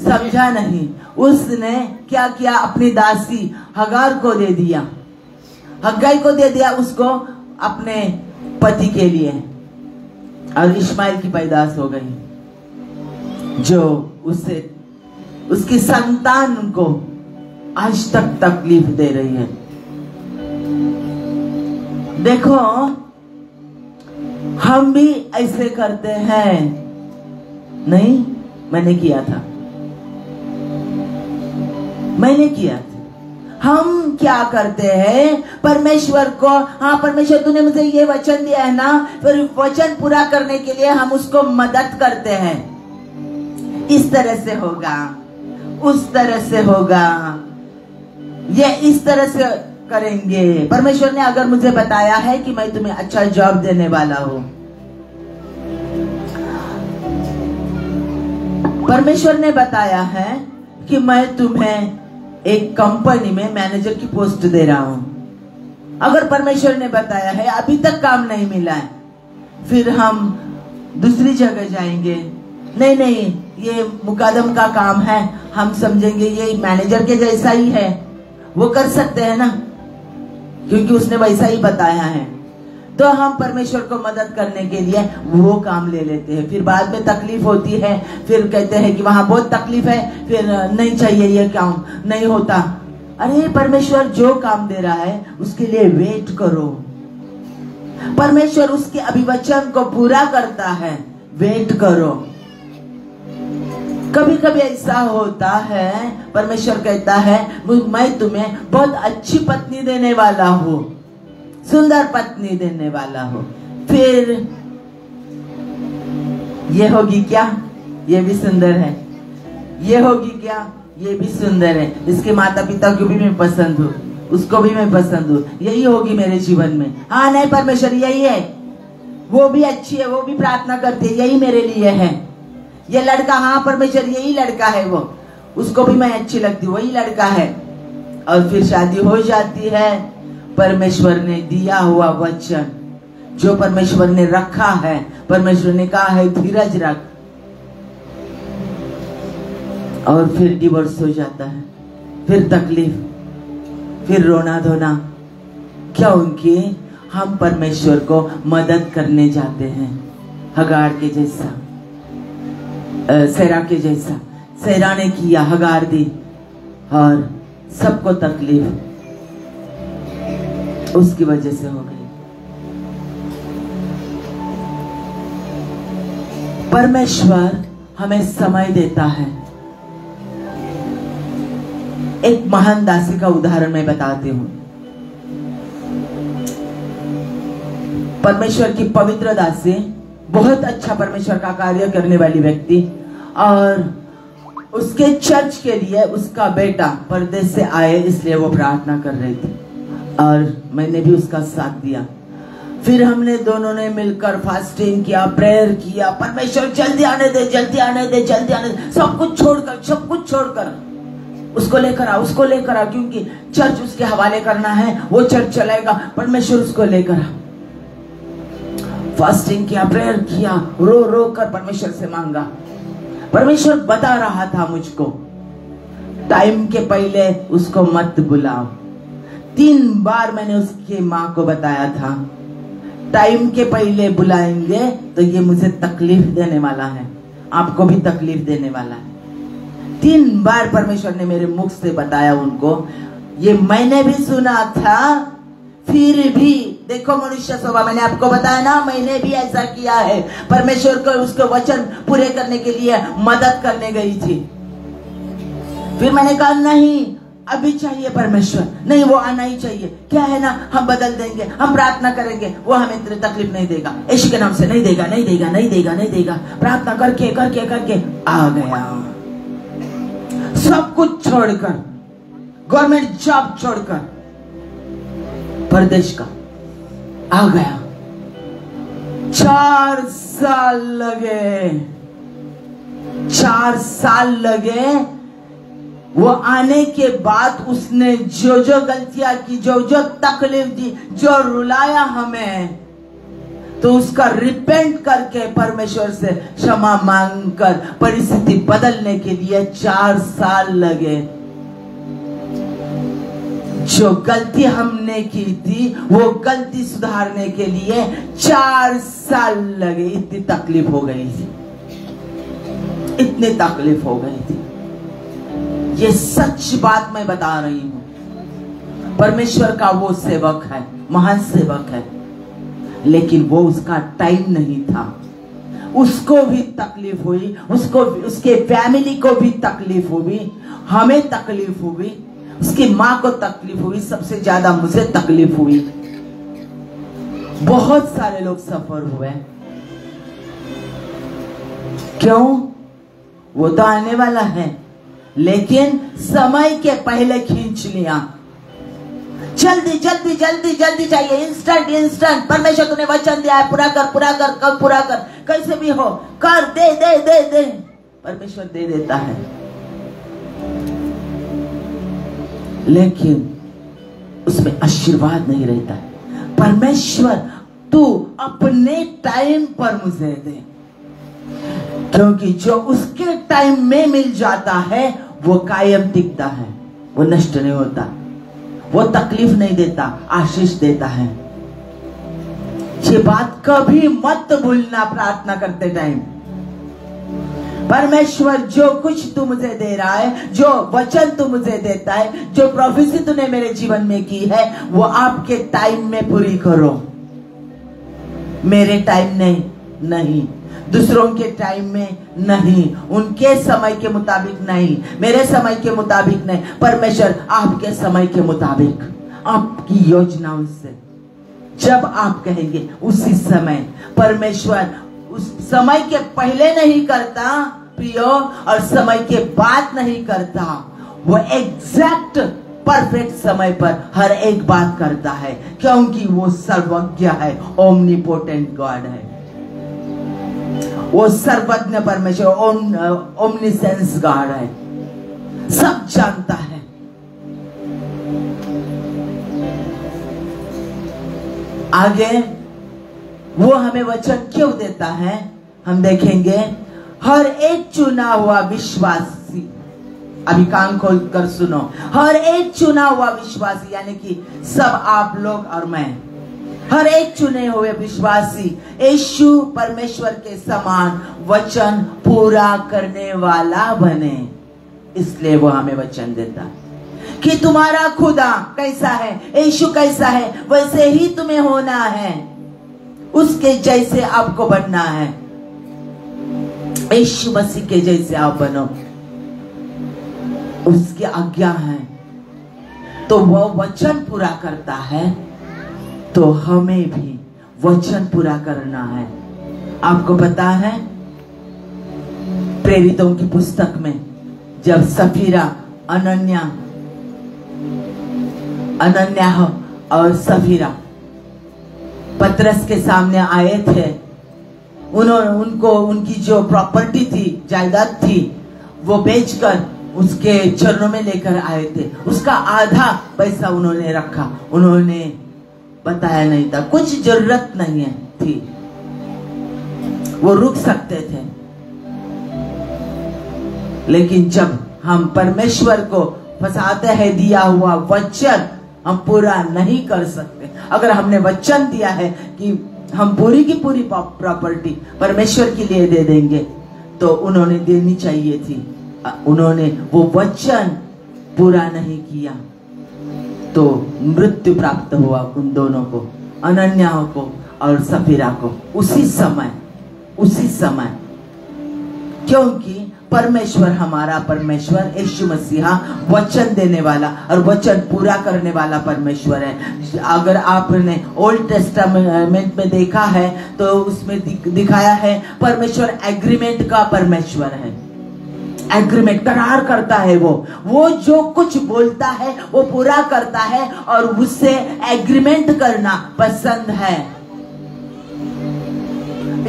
समझा नहीं, उसने क्या किया, अपनी दासी हगार को दे दिया, हग्गाई को दे दिया उसको अपने पति के लिए, और इस्माइल की पैदाश हो गई, जो उसे, उसकी संतान को आज तक तकलीफ दे रही है। देखो, हम भी ऐसे करते हैं, नहीं, मैंने किया था, मैंने किया था। हम क्या करते हैं, परमेश्वर को, हाँ परमेश्वर तूने मुझे ये वचन दिया है ना, फिर वचन पूरा करने के लिए हम उसको मदद करते हैं। इस तरह से होगा, उस तरह से होगा, ये इस तरह से करेंगे। परमेश्वर ने अगर मुझे बताया है कि मैं तुम्हें अच्छा जॉब देने वाला हूं, परमेश्वर ने बताया है कि मैं तुम्हें एक कंपनी में मैनेजर की पोस्ट दे रहा हूं, अगर परमेश्वर ने बताया है, अभी तक काम नहीं मिला है, फिर हम दूसरी जगह जाएंगे, नहीं ये मुकादम का काम है, हम समझेंगे ये मैनेजर के जैसा ही है, वो कर सकते हैं ना, क्योंकि उसने वैसा ही बताया है। तो हम परमेश्वर को मदद करने के लिए वो काम ले लेते हैं, फिर बाद में तकलीफ होती है, फिर कहते हैं कि वहां बहुत तकलीफ है, फिर नहीं चाहिए ये काम, नहीं होता। अरे परमेश्वर जो काम दे रहा है उसके लिए वेट करो, परमेश्वर उसके अभिवचन को पूरा करता है, वेट करो। कभी कभी ऐसा होता है, परमेश्वर कहता है मैं तुम्हें बहुत अच्छी पत्नी देने वाला हूँ, सुंदर पत्नी देने वाला हूँ, फिर ये होगी क्या, ये भी सुंदर है, ये होगी क्या, ये भी सुंदर है, इसके माता पिता को भी मैं पसंद हूँ, उसको भी मैं पसंद हूँ, यही होगी मेरे जीवन में। हाँ नहीं परमेश्वर यही है, वो भी अच्छी है, वो भी प्रार्थना करती है, यही मेरे लिए है। ये लड़का, हाँ परमेश्वर यही लड़का है, वो उसको भी मैं अच्छी लगती हूँ, वही लड़का है। और फिर शादी हो जाती है। परमेश्वर ने दिया हुआ वचन, जो परमेश्वर ने रखा है, परमेश्वर ने कहा है धीरज रख, और फिर डिवोर्स हो जाता है, फिर तकलीफ, फिर रोना धोना। क्योंकि हम परमेश्वर को मदद करने जाते हैं, हगार के जैसा, सेरा के जैसा। सेरा ने किया, हगार दी, और सबको तकलीफ उसकी वजह से हो गई। परमेश्वर हमें समय देता है। एक महान दासी का उदाहरण मैं बताती हूँ। परमेश्वर की पवित्र दासी, बहुत अच्छा परमेश्वर का कार्य करने वाली व्यक्ति, और उसके चर्च के लिए उसका बेटा परदेश से आए, इसलिए वो प्रार्थना कर रही थी, और मैंने भी उसका साथ दिया। फिर हमने दोनों ने मिलकर फास्टिंग किया, प्रेयर किया, परमेश्वर जल्दी आने दे, जल्दी आने दे, जल्दी आने दे, सब कुछ छोड़कर उसको लेकर आ, उसको लेकर आ, क्योंकि चर्च उसके हवाले करना है, वो चर्च चलाएगा, परमेश्वर उसको लेकर आ। फास्टिंग किया, प्रेयर किया, रो रो कर परमेश्वर से मांगा। परमेश्वर बता रहा था मुझको, टाइम के पहले उसको मत बुलाओ। 3 बार मैंने उसकी माँ को बताया था, टाइम के पहले बुलाएंगे तो ये मुझे तकलीफ देने वाला है, आपको भी तकलीफ देने वाला है। 3 बार परमेश्वर ने मेरे मुख से बताया उनको। ये मैंने भी सुना था, फिर भी देखो मनुष्य स्वभाव, मैंने आपको बताया ना, मैंने भी ऐसा किया है। परमेश्वर को उसके वचन पूरे करने के लिए मदद करने गई थी। फिर मैंने कहा नहीं, अभी चाहिए परमेश्वर, नहीं वो आना ही चाहिए। क्या है ना, हम बदल देंगे, हम प्रार्थना करेंगे, वो हमें तकलीफ नहीं देगा, यीशु के नाम से नहीं देगा, नहीं देगा, नहीं देगा, नहीं देगा। प्रार्थना करके करके करके आ गया, सब कुछ छोड़कर, गवर्नमेंट जॉब छोड़कर परदेश का आ गया। 4 साल लगे, 4 साल लगे। वो आने के बाद उसने जो जो गलतियां की, जो जो तकलीफ दी, जो रुलाया हमें, तो उसका रिपेंट करके परमेश्वर से क्षमा मांगकर परिस्थिति बदलने के लिए 4 साल लगे। जो गलती हमने की थी, वो गलती सुधारने के लिए 4 साल लगे। इतनी तकलीफ हो गई थी, इतनी तकलीफ हो गई थी। ये सच बात मैं बता रही हूं। परमेश्वर का वो सेवक है, महान सेवक है, लेकिन वो उसका टाइम नहीं था। उसको भी तकलीफ हुई, उसको, उसके फैमिली को भी तकलीफ हुई, हमें तकलीफ हुई, उसकी माँ को तकलीफ हुई, सबसे ज्यादा मुझे तकलीफ हुई। बहुत सारे लोग सफर हुए। क्यों? वो तो आने वाला है, लेकिन समय के पहले खींच लिया। जल्दी जल्दी जल्दी जल्दी चाहिए, इंस्टेंट इंस्टेंट। परमेश्वर तूने वचन दिया है, पूरा कर, पूरा कर, कब पूरा कर, कैसे भी हो कर, दे दे दे दे। परमेश्वर दे देता है, लेकिन उसमें आशीर्वाद नहीं रहता है। परमेश्वर तू अपने टाइम पर मुझे दे, क्योंकि जो उसके टाइम में मिल जाता है वो कायम टिकता है, वो नष्ट नहीं होता, वो तकलीफ नहीं देता, आशीष देता है। ये बात कभी मत भूलना प्रार्थना करते टाइम। परमेश्वर जो कुछ तू मुझे दे रहा है, जो वचन तू मुझे देता है, जो प्रोफेसी तूने मेरे जीवन में की है, वो आपके टाइम में पूरी करो। मेरे टाइम में नहीं, दूसरों के टाइम में नहीं, उनके समय के मुताबिक नहीं, मेरे समय के मुताबिक नहीं। परमेश्वर आपके समय के मुताबिक, आपकी योजनाओं से जब आप कहेंगे उसी समय। परमेश्वर उस समय के पहले नहीं करता प्रियो, और समय के बाद नहीं करता, वो एग्जैक्ट परफेक्ट समय पर हर एक बात करता है, क्योंकि वो सर्वज्ञ है, ओमनीपोटेंट गॉड है। वो सर्वज्ञ परमेश्वर, ओमनीसेंस गॉड है, सब जानता है। आगे वो हमें वचन क्यों देता है, हम देखेंगे। हर एक चुना हुआ विश्वासी, अभी कान खोल कर सुनो, हर एक चुना हुआ विश्वासी, यानी कि सब आप लोग और मैं, हर एक चुने हुए विश्वासी यीशु परमेश्वर के समान वचन पूरा करने वाला बने। इसलिए वो हमें वचन देता है कि तुम्हारा खुदा कैसा है, यीशु कैसा है, वैसे ही तुम्हें होना है, उसके जैसे आपको बनना है। यीशु मसीह के जैसे आप बनो, उसकी आज्ञा है। तो वो वचन पूरा करता है, तो हमें भी वचन पूरा करना है। आपको पता है प्रेरितों की पुस्तक में जब सफीरा, अनन्या और सफीरा पतरस के सामने आए थे, उनको उनकी जो प्रॉपर्टी थी, जायदाद थी, वो बेचकर उसके चरणों में लेकर आए थे। उसका आधा पैसा उन्होंने रखा, उन्होंने बताया नहीं था, कुछ जरूरत नहीं है थी, वो रुक सकते थे। लेकिन जब हम परमेश्वर को फंसाते हैं, दिया हुआ वचन हम पूरा नहीं कर सकते। अगर हमने वचन दिया है कि हम पूरी की पूरी प्रॉपर्टी परमेश्वर के लिए दे देंगे, तो उन्होंने देनी चाहिए थी। उन्होंने वो वचन पूरा नहीं किया, तो मृत्यु प्राप्त हुआ उन दोनों को, अनन्या को और सफीरा को, उसी समय। क्योंकि परमेश्वर, हमारा परमेश्वर यीशु मसीहा वचन देने वाला और वचन पूरा करने वाला परमेश्वर है। अगर आपने ओल्ड टेस्टामेंट में देखा है तो उसमें दिखाया है परमेश्वर एग्रीमेंट का परमेश्वर है। एग्रीमेंट, करार करता है। वो जो कुछ बोलता है वो पूरा करता है और उससे एग्रीमेंट करना पसंद है।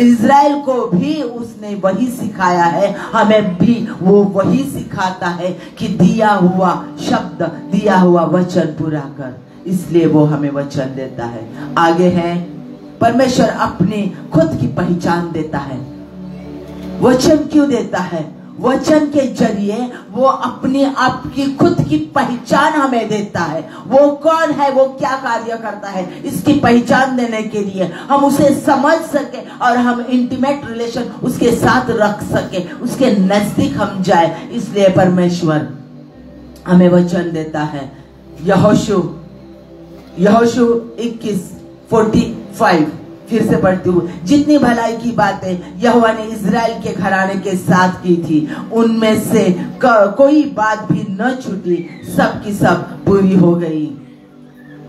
इज़राइल को भी उसने वही सिखाया है, हमें भी वो वही सिखाता है कि दिया हुआ शब्द, दिया हुआ वचन पूरा कर। इसलिए वो हमें वचन देता है। आगे है, परमेश्वर अपनी खुद की पहचान देता है। वचन क्यों देता है? वचन के जरिए वो अपनी आपकी खुद की पहचान हमें देता है। वो कौन है, वो क्या कार्य करता है, इसकी पहचान देने के लिए हम उसे समझ सके और हम इंटीमेट रिलेशन उसके साथ रख सके, उसके नजदीक हम जाए। इसलिए परमेश्वर हमें वचन देता है। यहोशू 21:45 फिर से पढ़ती हूँ। जितनी भलाई की बातें यहोवा ने इज़राइल के घराने के साथ की थी, उनमें से कोई बात भी न छूटी, सब की सब पूरी हो गई।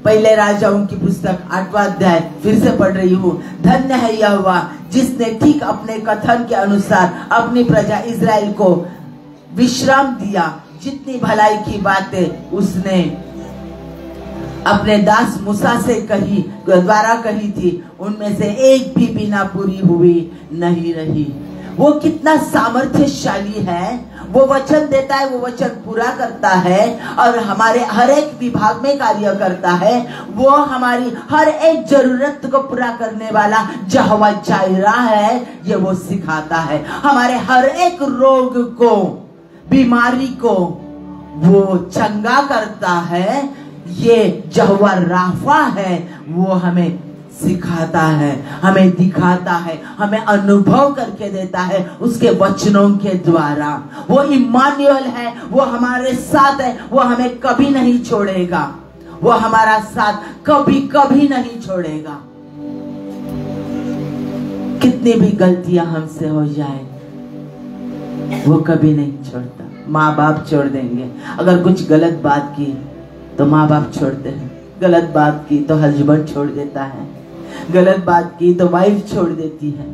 पहले राजाओं की पुस्तक 8वां अध्याय फिर से पढ़ रही हूँ। धन्य है यहोवा जिसने ठीक अपने कथन के अनुसार अपनी प्रजा इज़राइल को विश्राम दिया। जितनी भलाई की बातें उसने अपने दास मूसा से द्वारा कही थी, उनमें से एक भी बिना पूरी हुई नहीं रही। वो कितना सामर्थ्यशाली है। वो वचन देता है, वो वचन पूरा करता है और हमारे हर एक विभाग में कार्य करता है। वो हमारी हर एक जरूरत को पूरा करने वाला यहोवा जायरा है, ये वो सिखाता है। हमारे हर एक रोग को, बीमारी को वो चंगा करता है। ये यहोवा राफा है, वो हमें सिखाता है, हमें दिखाता है, हमें अनुभव करके देता है उसके वचनों के द्वारा। वो इम्मानुएल है, वो हमारे साथ है, वो हमें कभी नहीं छोड़ेगा, वो हमारा साथ कभी कभी नहीं छोड़ेगा। कितनी भी गलतियां हमसे हो जाए, वो कभी नहीं छोड़ता। माँ बाप छोड़ देंगे, अगर कुछ गलत बात की तो माँ बाप छोड़ते हैं, गलत बात की तो हस्बैंड छोड़ देता है, गलत बात की तो वाइफ छोड़ देती है,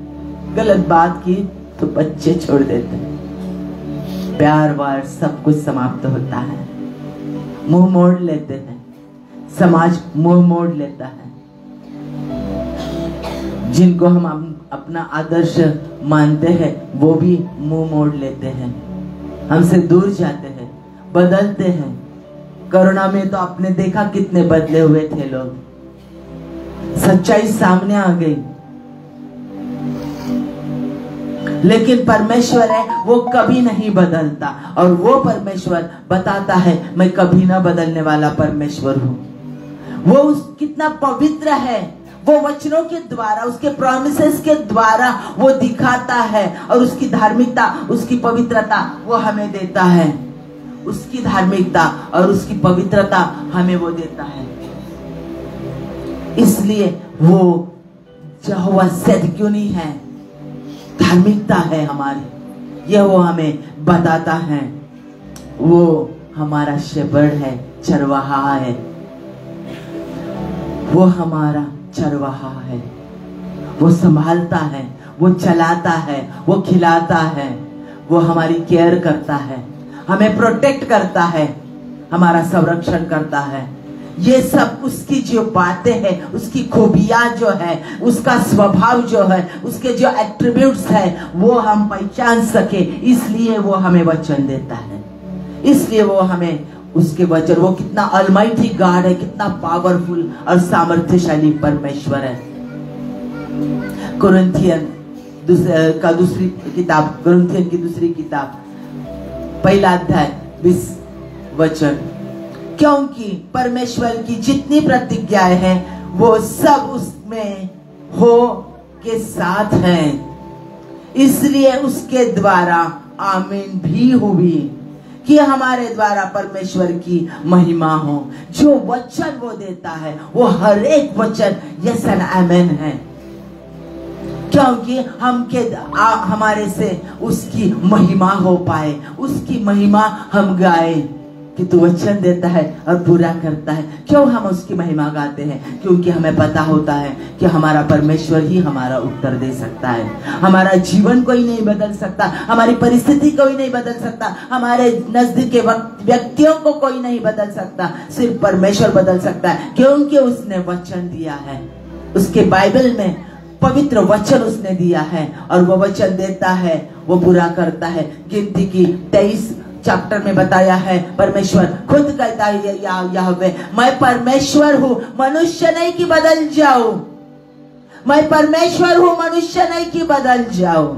गलत बात की तो बच्चे छोड़ देते हैं। प्यार वार सब कुछ समाप्त होता है। मुंह मोड़ लेते हैं, समाज मुंह मोड़ लेता है। जिनको हम अपना आदर्श मानते हैं वो भी मुंह मोड़ लेते हैं, हमसे दूर जाते हैं, बदलते हैं। कोरोना में तो आपने देखा कितने बदले हुए थे लोग, सच्चाई सामने आ गई। लेकिन परमेश्वर है वो कभी नहीं बदलता, और वो परमेश्वर बताता है मैं कभी ना बदलने वाला परमेश्वर हूं। वो कितना पवित्र है, वो वचनों के द्वारा, उसके प्रॉमिसेस के द्वारा वो दिखाता है, और उसकी धार्मिकता, उसकी पवित्रता वो हमें देता है। उसकी धार्मिकता और उसकी पवित्रता हमें वो देता है। इसलिए वो यहोवा सेड क्यों नहीं है, धार्मिकता है हमारी, यह वो हमें बताता है। वो हमारा शेपर्ड है, चरवाहा है, वो हमारा चरवाहा है। वो संभालता है, वो चलाता है, वो खिलाता है, वो हमारी केयर करता है, हमें प्रोटेक्ट करता है, हमारा संरक्षण करता है। ये सब उसकी जो बातें हैं, उसकी खूबियां जो है, उसका स्वभाव जो है, उसके जो एट्रीब्यूट्स है, वो हम पहचान सके, इसलिए वो हमें वचन देता है। इसलिए वो हमें उसके वचन, वो कितना अलमाइटी गॉड है, कितना पावरफुल और सामर्थ्यशाली परमेश्वर है। कुरिन्थियन का दूसरी किताब, कुरिन्थियन की दूसरी किताब, पहला अध्याय 20 वचन। क्योंकि परमेश्वर की जितनी प्रतिज्ञाएं हैं वो सब उसमें हो के साथ हैं, इसलिए उसके द्वारा आमीन भी हुई कि हमारे द्वारा परमेश्वर की महिमा हो। जो वचन वो देता है वो हर एक वचन यस एंड आमेन है, क्योंकि हमारे से उसकी महिमा हो पाए, उसकी महिमा हम गाए कि तू वचन देता है और पूरा करता है। क्यों हम उसकी महिमा गाते हैं? क्योंकि हमें पता होता है कि हमारा परमेश्वर ही हमारा उत्तर दे सकता है। हमारा जीवन कोई नहीं बदल सकता, हमारी परिस्थिति कोई नहीं बदल सकता, हमारे नजदीक के व्यक्तियों को कोई नहीं बदल सकता, सिर्फ परमेश्वर बदल सकता है, क्योंकि उसने वचन दिया है। उसके बाइबल में पवित्र वचन उसने दिया है, और वो वचन देता है, वो पूरा करता है। गिनती की 23 चैप्टर में बताया है, परमेश्वर खुद कहता है यहोवे, मैं परमेश्वर हूँ, मनुष्य नहीं कि बदल जाऊं। मैं परमेश्वर हूँ, मनुष्य नहीं कि बदल जाऊं।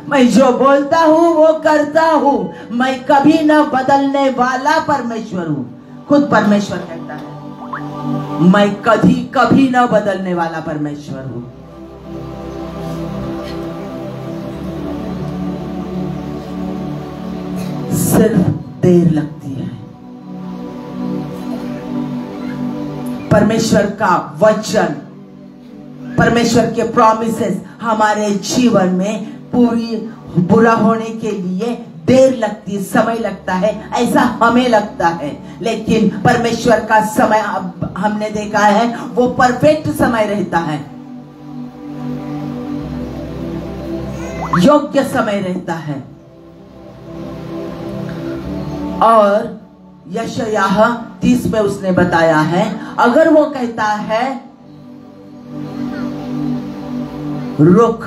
मैं जो बोलता हूँ वो करता हूँ, मैं कभी न बदलने वाला परमेश्वर हूँ। खुद परमेश्वर कहता है मैं कभी न बदलने वाला परमेश्वर हूँ। सिर्फ देर लगती है। परमेश्वर का वचन, परमेश्वर के प्रॉमिसेस हमारे जीवन में पूरा होने के लिए देर लगती है, समय लगता है, ऐसा हमें लगता है। लेकिन परमेश्वर का समय अब हमने देखा है वो परफेक्ट समय रहता है, योग्य समय रहता है। और यशायाह 30 में उसने बताया है, अगर वो कहता है रुक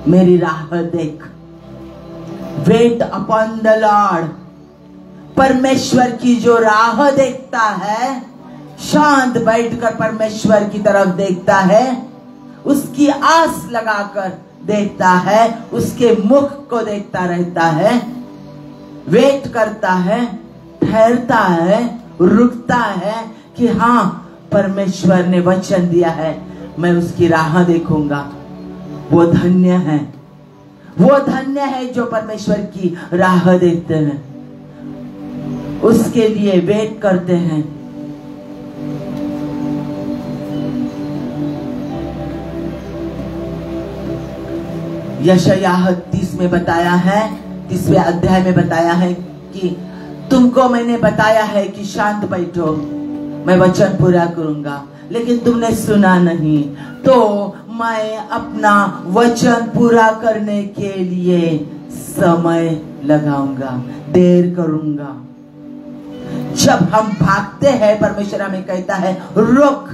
मेरी राह देख, वेट अपॉन द लॉर्ड, परमेश्वर की जो राह देखता है, शांत बैठकर परमेश्वर की तरफ देखता है, उसकी आस लगाकर देखता है, उसके मुख को देखता रहता है, वेट करता है, ठहरता है, रुकता है कि हाँ परमेश्वर ने वचन दिया है, मैं उसकी राह देखूंगा। वो धन्य है, वो धन्य है जो परमेश्वर की राह देखते हैं, उसके लिए वेट करते हैं। यशायाह 30 में बताया है, 30वें अध्याय में बताया है कि तुमको मैंने बताया है कि शांत बैठो, मैं वचन पूरा करूंगा, लेकिन तुमने सुना नहीं, तो मैं अपना वचन पूरा करने के लिए समय लगाऊंगा, देर करूंगा। जब हम भागते हैं परमेश्वर हमें कहता है रुक,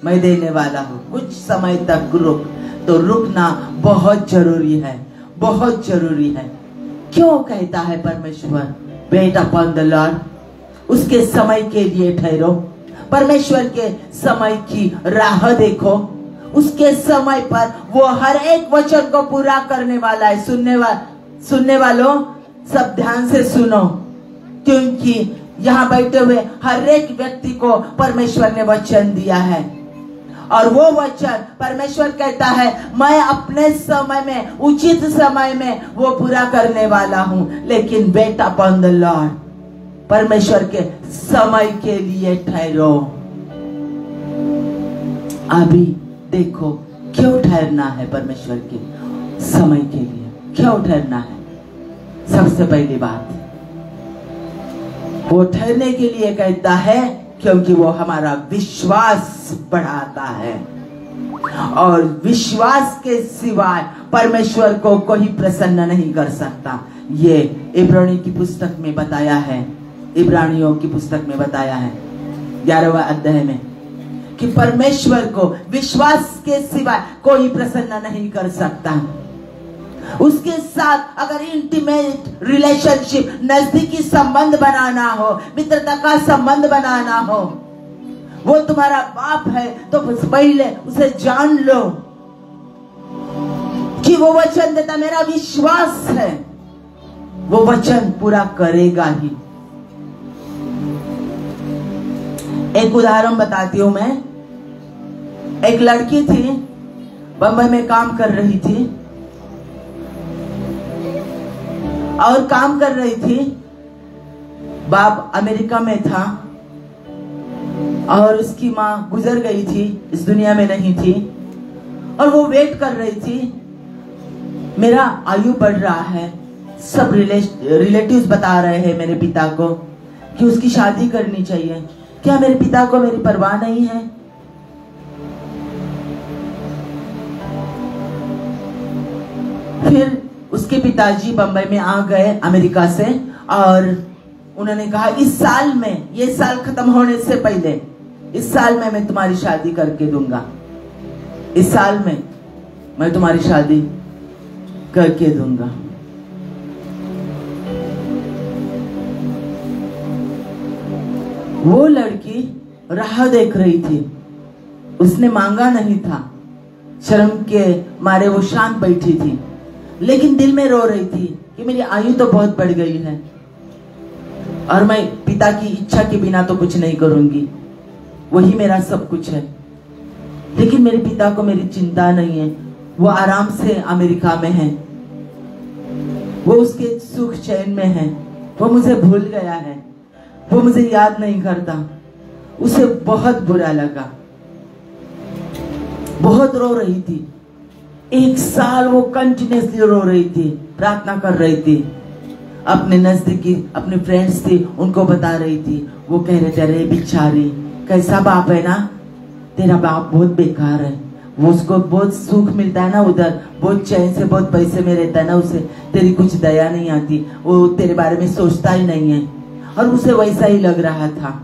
मैं देने वाला हूं, कुछ समय तक रुक। तो रुकना बहुत जरूरी है, बहुत जरूरी है। क्यों कहता है परमेश्वर वेट अपॉन द लॉर्ड, उसके समय के लिए ठहरो, परमेश्वर के समय की राह देखो, उसके समय पर वो हर एक वचन को पूरा करने वाला है। सुनने वालों सब ध्यान से सुनो, क्योंकि यहाँ बैठे हुए हर एक व्यक्ति को परमेश्वर ने वचन दिया है, और वो वचन परमेश्वर कहता है मैं अपने समय में, उचित समय में वो पूरा करने वाला हूं। लेकिन वेट अपॉन द लॉर्ड, परमेश्वर के समय के लिए ठहरो। अभी देखो क्यों ठहरना है परमेश्वर के समय के लिए, क्यों ठहरना है। सबसे पहली बात, वो ठहरने के लिए कहता है क्योंकि वो हमारा विश्वास बढ़ाता है, और विश्वास के सिवाय परमेश्वर को कोई प्रसन्न नहीं कर सकता। ये इब्रानियों की पुस्तक में बताया है, इब्रानियों की पुस्तक में बताया है 11वां अध्याय में, कि परमेश्वर को विश्वास के सिवाय कोई प्रसन्न नहीं कर सकता। उसके साथ अगर इंटीमेट रिलेशनशिप, नजदीकी संबंध बनाना हो, मित्रता का संबंध बनाना हो, वो तुम्हारा बाप है तो पहले उसे जान लो कि वो वचन देता, मेरा विश्वास है वो वचन पूरा करेगा ही। एक उदाहरण बताती हूं मैं। एक लड़की थी, बंबई में काम कर रही थी, और काम कर रही थी, बाप अमेरिका में था, और उसकी माँ गुजर गई थी, इस दुनिया में नहीं थी, और वो वेट कर रही थी मेरा आयु बढ़ रहा है। सब रिलेटिव्स बता रहे हैं मेरे पिता को कि उसकी शादी करनी चाहिए। क्या मेरे पिता को मेरी परवाह नहीं है? फिर उसके पिताजी बंबई में आ गए अमेरिका से, और उन्होंने कहा इस साल में, ये साल खत्म होने से पहले, इस साल में मैं तुम्हारी शादी करके दूंगा, इस साल में मैं तुम्हारी शादी करके दूंगा। वो लड़की राह देख रही थी, उसने मांगा नहीं था, शर्म के मारे वो शांत बैठी थी, लेकिन दिल में रो रही थी कि मेरी आयु तो बहुत बढ़ गई है, और मैं पिता की इच्छा के बिना तो कुछ नहीं करूंगी, वही मेरा सब कुछ है। लेकिन मेरे पिता को मेरी चिंता नहीं है, वो आराम से अमेरिका में है, वो उसके सुख चैन में है, वो मुझे भूल गया है, वो मुझे याद नहीं करता। उसे बहुत बुरा लगा, बहुत रो रही थी। 1 साल वो कंटिन्यूसली रो रही थी, प्रार्थना कर रही थी, अपने नजदीकी अपने फ्रेंड्स थी उनको बता रही थी। वो कह रहे थे अरे बिचारी, कैसा बाप है ना, तेरा बाप बहुत बेकार है, वो उसको बहुत सुख मिलता है ना उधर, बहुत चैन से बहुत पैसे में रहता है ना, उसे तेरी कुछ दया नहीं आती, वो तेरे बारे में सोचता ही नहीं है। और उसे वैसा ही लग रहा था।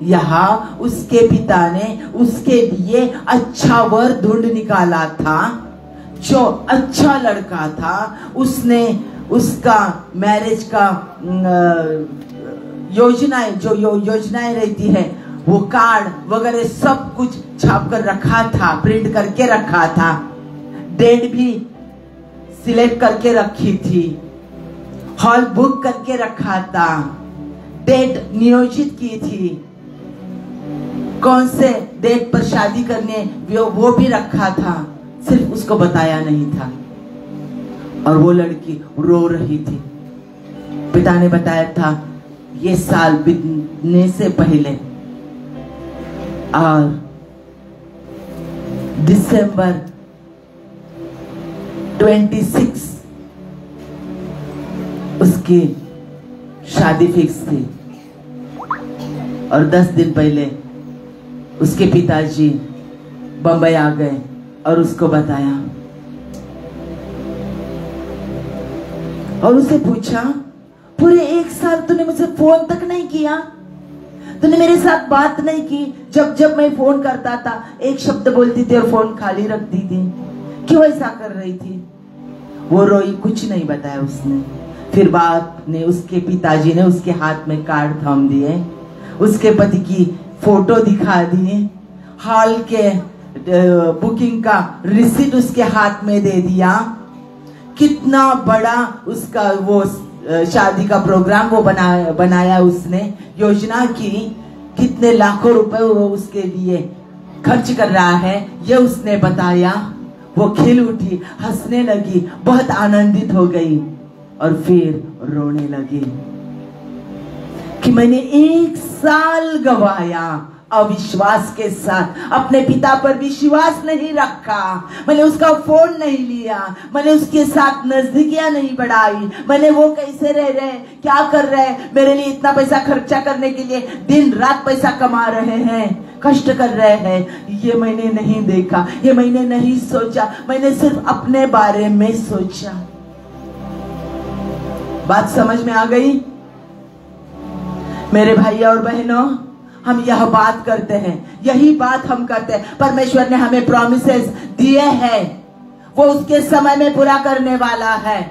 यहाँ उसके पिता ने उसके लिए अच्छा वर ढूंढ निकाला था, जो अच्छा लड़का था। उसने उसका मैरिज का योजनाएं, जो योजनाएं रहती है, वो कार्ड वगैरह सब कुछ छाप कर रखा था, प्रिंट करके रखा था, डेट भी सिलेक्ट करके रखी थी, हॉल बुक करके रखा था, डेट नियोजित की थी, कौन से डेट पर शादी करने वो भी रखा था, सिर्फ उसको बताया नहीं था। और वो लड़की रो रही थी। पिता ने बताया था ये साल बीतने से पहले, और दिसंबर 26 उसकी शादी फिक्स थी, और 10 दिन पहले उसके पिताजी बंबई आ गए और उसको बताया, और उसे पूछा पूरे 1 साल तूने मुझे फोन तक नहीं किया, तूने मेरे साथ बात नहीं की। जब जब मैं फोन करता था एक शब्द बोलती थी और फोन खाली रखती थी। क्यों ऐसा कर रही थी? वो रोई, कुछ नहीं बताया उसने। फिर बाप ने, उसके पिताजी ने उसके हाथ में कार्ड थाम दिए, उसके पति की फोटो दिखा दी, हॉल के बुकिंग का रिसीट उसके हाथ में दे दिया। कितना बड़ा उसका वो शादी का प्रोग्राम वो बनाया उसने, योजना की। कितने लाखों रुपए वो उसके लिए खर्च कर रहा है ये उसने बताया। वो खिल उठी, हंसने लगी, बहुत आनंदित हो गई और फिर रोने लगी कि मैंने 1 साल गवाया अविश्वास के साथ। अपने पिता पर विश्वास नहीं रखा, मैंने उसका फोन नहीं लिया, मैंने उसके साथ नजदीकियां नहीं बढ़ाई। मैंने वो कैसे रह रहे, क्या कर रहे, मेरे लिए इतना पैसा खर्चा करने के लिए दिन रात पैसा कमा रहे हैं, कष्ट कर रहे हैं, ये मैंने नहीं देखा, ये मैंने नहीं सोचा। मैंने सिर्फ अपने बारे में सोचा। बात समझ में आ गई? मेरे भाई और बहनों, हम यह बात करते हैं, यही बात हम करते हैं। परमेश्वर ने हमें प्रॉमिसेस दिए हैं, वो उसके समय में पूरा करने वाला है।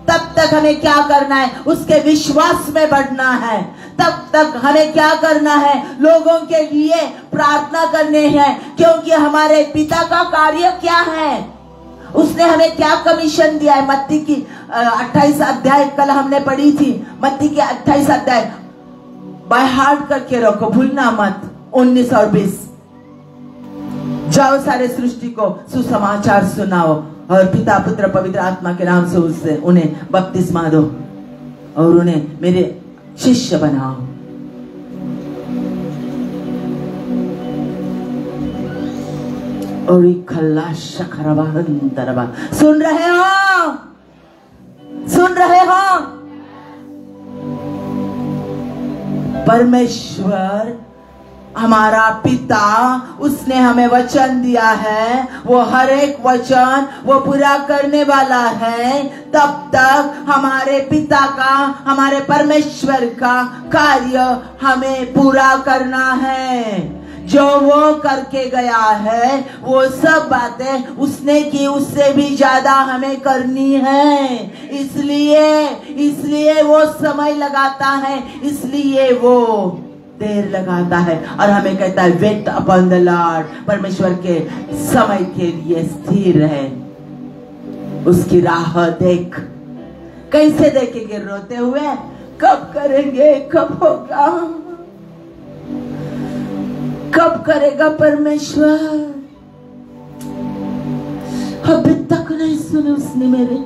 तब तक हमें क्या करना है? उसके विश्वास में बढ़ना है। तब तक हमें क्या करना है? लोगों के लिए प्रार्थना करने हैं, क्योंकि हमारे पिता का कार्य क्या है, उसने हमें क्या कमीशन दिया है। मत्ती की 28 अध्याय कल हमने पढ़ी थी। मत्ती की 28 अध्याय बाय हार्ट करके रखो, भूलना मत। 19 और 20 जाओ सारे सृष्टि को सुसमाचार सुनाओ और पिता पुत्र पवित्र आत्मा के नाम से उससे उन्हें बपतिस्मा दो और उन्हें मेरे शिष्य बनाओ। और सुन रहे हो? सुन रहे हो? परमेश्वर हमारा पिता, उसने हमें वचन दिया है, वो हर एक वचन वो पूरा करने वाला है। तब तक हमारे पिता का, हमारे परमेश्वर का कार्य हमें पूरा करना है। जो वो करके गया है वो सब बातें उसने की, उससे भी ज्यादा हमें करनी है। इसलिए वो समय लगाता है, इसलिए वो देर लगाता है और हमें कहता है वेट अपॉन द लॉर्ड। परमेश्वर के समय के लिए स्थिर है, उसकी राह देख। कैसे देखेंगे? रोते हुए। कब करेंगे? कब होगा? कब करेगा परमेश्वर? अभी तक नहीं सुने उसने मेरे।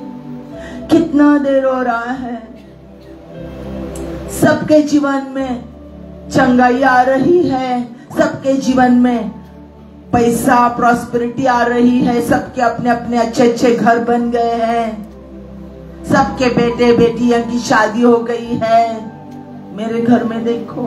कितना देर हो रहा है। सबके जीवन में चंगाई आ रही है, सबके जीवन में पैसा प्रॉस्पेरिटी आ रही है, सबके अपने अपने अच्छे अच्छे घर बन गए हैं, सबके बेटे बेटियां की शादी हो गई है। मेरे घर में देखो,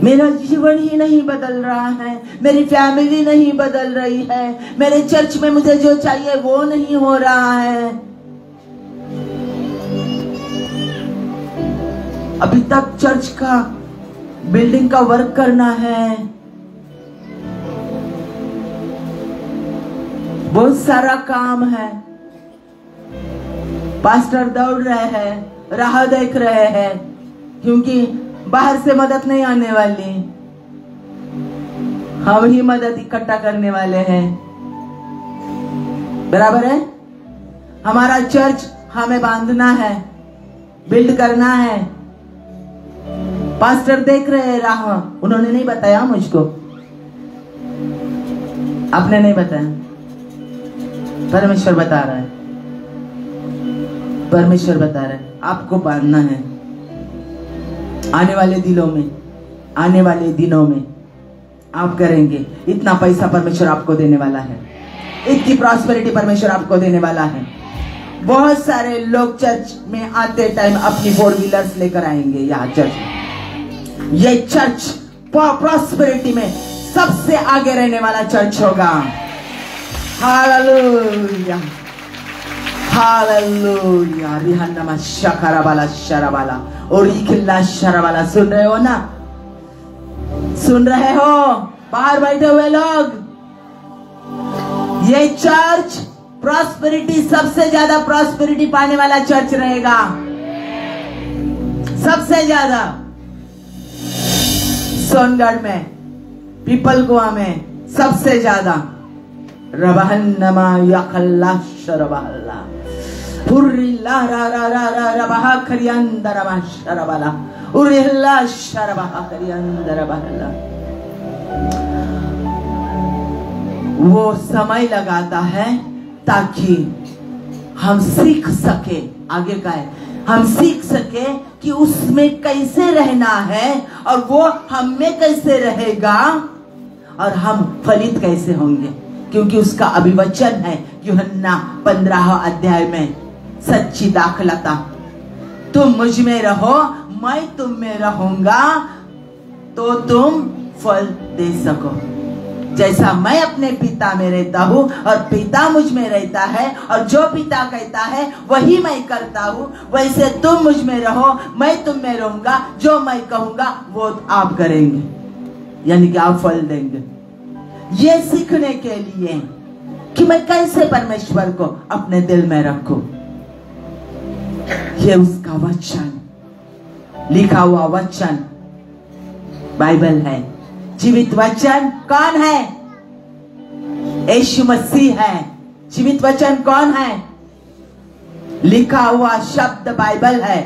मेरा जीवन ही नहीं बदल रहा है, मेरी फैमिली नहीं बदल रही है, मेरे चर्च में मुझे जो चाहिए वो नहीं हो रहा है। अभी तक चर्च का बिल्डिंग का वर्क करना है, बहुत सारा काम है। पास्टर दौड़ रहे हैं, राह देख रहे हैं, क्योंकि बाहर से मदद नहीं आने वाली, हम ही मदद इकट्ठा करने वाले हैं। बराबर है? हमारा चर्च हमें बांधना है, बिल्ड करना है। पास्टर देख रहे हैं राह, उन्होंने नहीं बताया मुझको, आपने नहीं बताया, परमेश्वर बता रहा है। परमेश्वर बता रहा है आपको बांधना है। आने वाले दिनों में आप करेंगे। इतना पैसा परमेश्वर आपको देने वाला है, इतनी प्रॉस्पेरिटी परमेश्वर आपको देने वाला है। बहुत सारे लोग चर्च में आते टाइम अपनी 4 व्हीलर्स लेकर आएंगे यहाँ चर्च में। ये चर्च प्रॉस्पेरिटी में सबसे आगे रहने वाला चर्च होगा। Hallelujah, hallelujah. रिहन्नमा शखराबाला शराबाला और इखिल्ला शराबाला। सुन रहे हो ना? सुन रहे हो बाहर बैठे हुए लोग? ये चर्च प्रॉस्पेरिटी, सबसे ज्यादा प्रॉस्पेरिटी पाने वाला चर्च रहेगा, सबसे ज्यादा। सोनगढ़ में, पीपल कुआ में सबसे ज्यादा। रबहन्नमा यखल्ला शरबहल्ला हुर्रिल्ला रा रा रा रा रबहा खरियंदरमा शरबला उरिल्ला शरबहा खरियंदरबहल्ला। वो समय लगाता है ताकि हम सीख सके, आगे का है, हम सीख सके कि उसमें कैसे रहना है और वो हम में कैसे रहेगा और हम फलित कैसे होंगे, क्योंकि उसका अभिवचन है यूहन्ना 15 अध्याय में, सच्ची दाखलता। तुम मुझ में रहो, मैं तुम में रहूंगा, तो तुम फल दे सको। जैसा मैं अपने पिता में रहता हूँ और पिता मुझ में रहता है और जो पिता कहता है वही मैं करता हूँ, वैसे तुम मुझ में रहो, मैं तुम में रहूंगा, जो मैं कहूंगा वो आप करेंगे, यानी कि आप फल देंगे। ये सीखने के लिए कि मैं कैसे परमेश्वर को अपने दिल में रखूं, ये उसका वचन, लिखा हुआ वचन बाइबल है। जीवित वचन कौन है? यीशु मसीह है। जीवित वचन कौन है? लिखा हुआ शब्द बाइबल है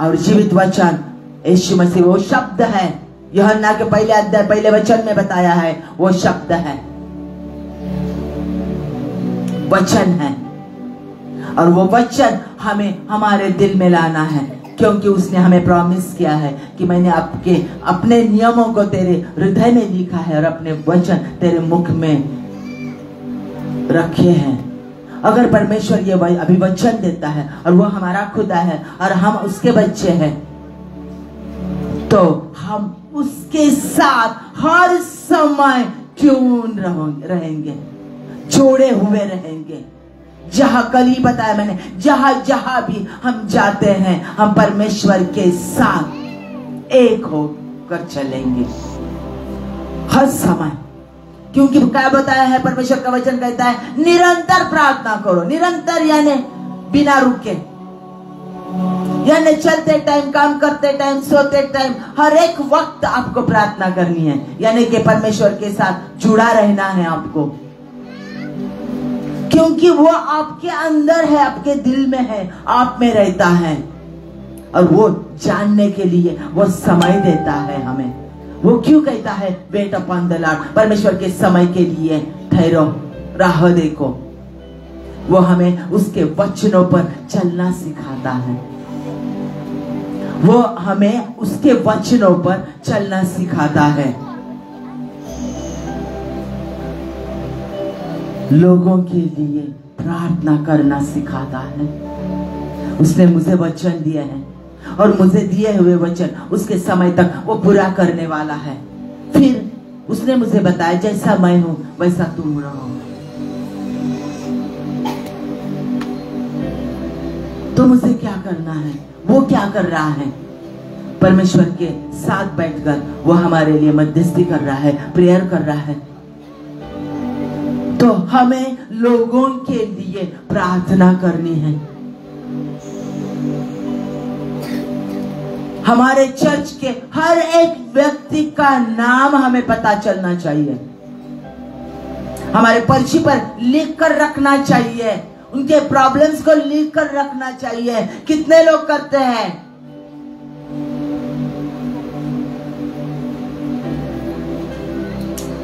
और जीवित वचन यीशु मसीह वो शब्द है। यूहन्ना के पहले अध्याय पहले वचन में बताया है, वो शब्द है, वचन है। और वो वचन हमें हमारे दिल में लाना है, क्योंकि उसने हमें प्रॉमिस किया है कि मैंने आपके अपने नियमों को तेरे हृदय में लिखा है और अपने वचन तेरे मुख में रखे हैं। अगर परमेश्वर ये अभिवचन देता है और वो हमारा खुदा है और हम उसके बच्चे हैं, तो हम उसके साथ हर समय ट्यून रहेंगे, जोड़े हुए रहेंगे। जहां कल ही बताया मैंने, जहां जहां भी हम जाते हैं हम परमेश्वर के साथ एक होकर चलेंगे हर समय, क्योंकि क्या बताया है परमेश्वर का वचन कहता है निरंतर प्रार्थना करो। निरंतर यानी बिना रुके, यानी चलते टाइम, काम करते टाइम, सोते टाइम, हर एक वक्त आपको प्रार्थना करनी है, यानी कि परमेश्वर के साथ जुड़ा रहना है आपको, क्योंकि वो आपके अंदर है, आपके दिल में है, आप में रहता है। और वो जानने के लिए वो समय देता है हमें। वो क्यों कहता है वेट अपॉन द लॉर्ड, परमेश्वर के समय के लिए ठहरो, राह देखो। वो हमें उसके वचनों पर चलना सिखाता है, वो हमें उसके वचनों पर चलना सिखाता है। लोगों के लिए प्रार्थना करना सिखाता है। उसने मुझे वचन दिए हैं और मुझे दिए हुए वचन उसके समय तक वो पूरा करने वाला है। फिर उसने मुझे बताया जैसा मैं हूं वैसा तुम रहो। तो मुझे क्या करना है, वो क्या कर रहा है? परमेश्वर के साथ बैठकर वो हमारे लिए मध्यस्थी कर रहा है, प्रेयर कर रहा है। तो हमें लोगों के लिए प्रार्थना करनी है। हमारे चर्च के हर एक व्यक्ति का नाम हमें पता चलना चाहिए, हमारे पर्ची पर लिख कर रखना चाहिए, उनके प्रॉब्लम्स को लिख कर रखना चाहिए। कितने लोग करते हैं?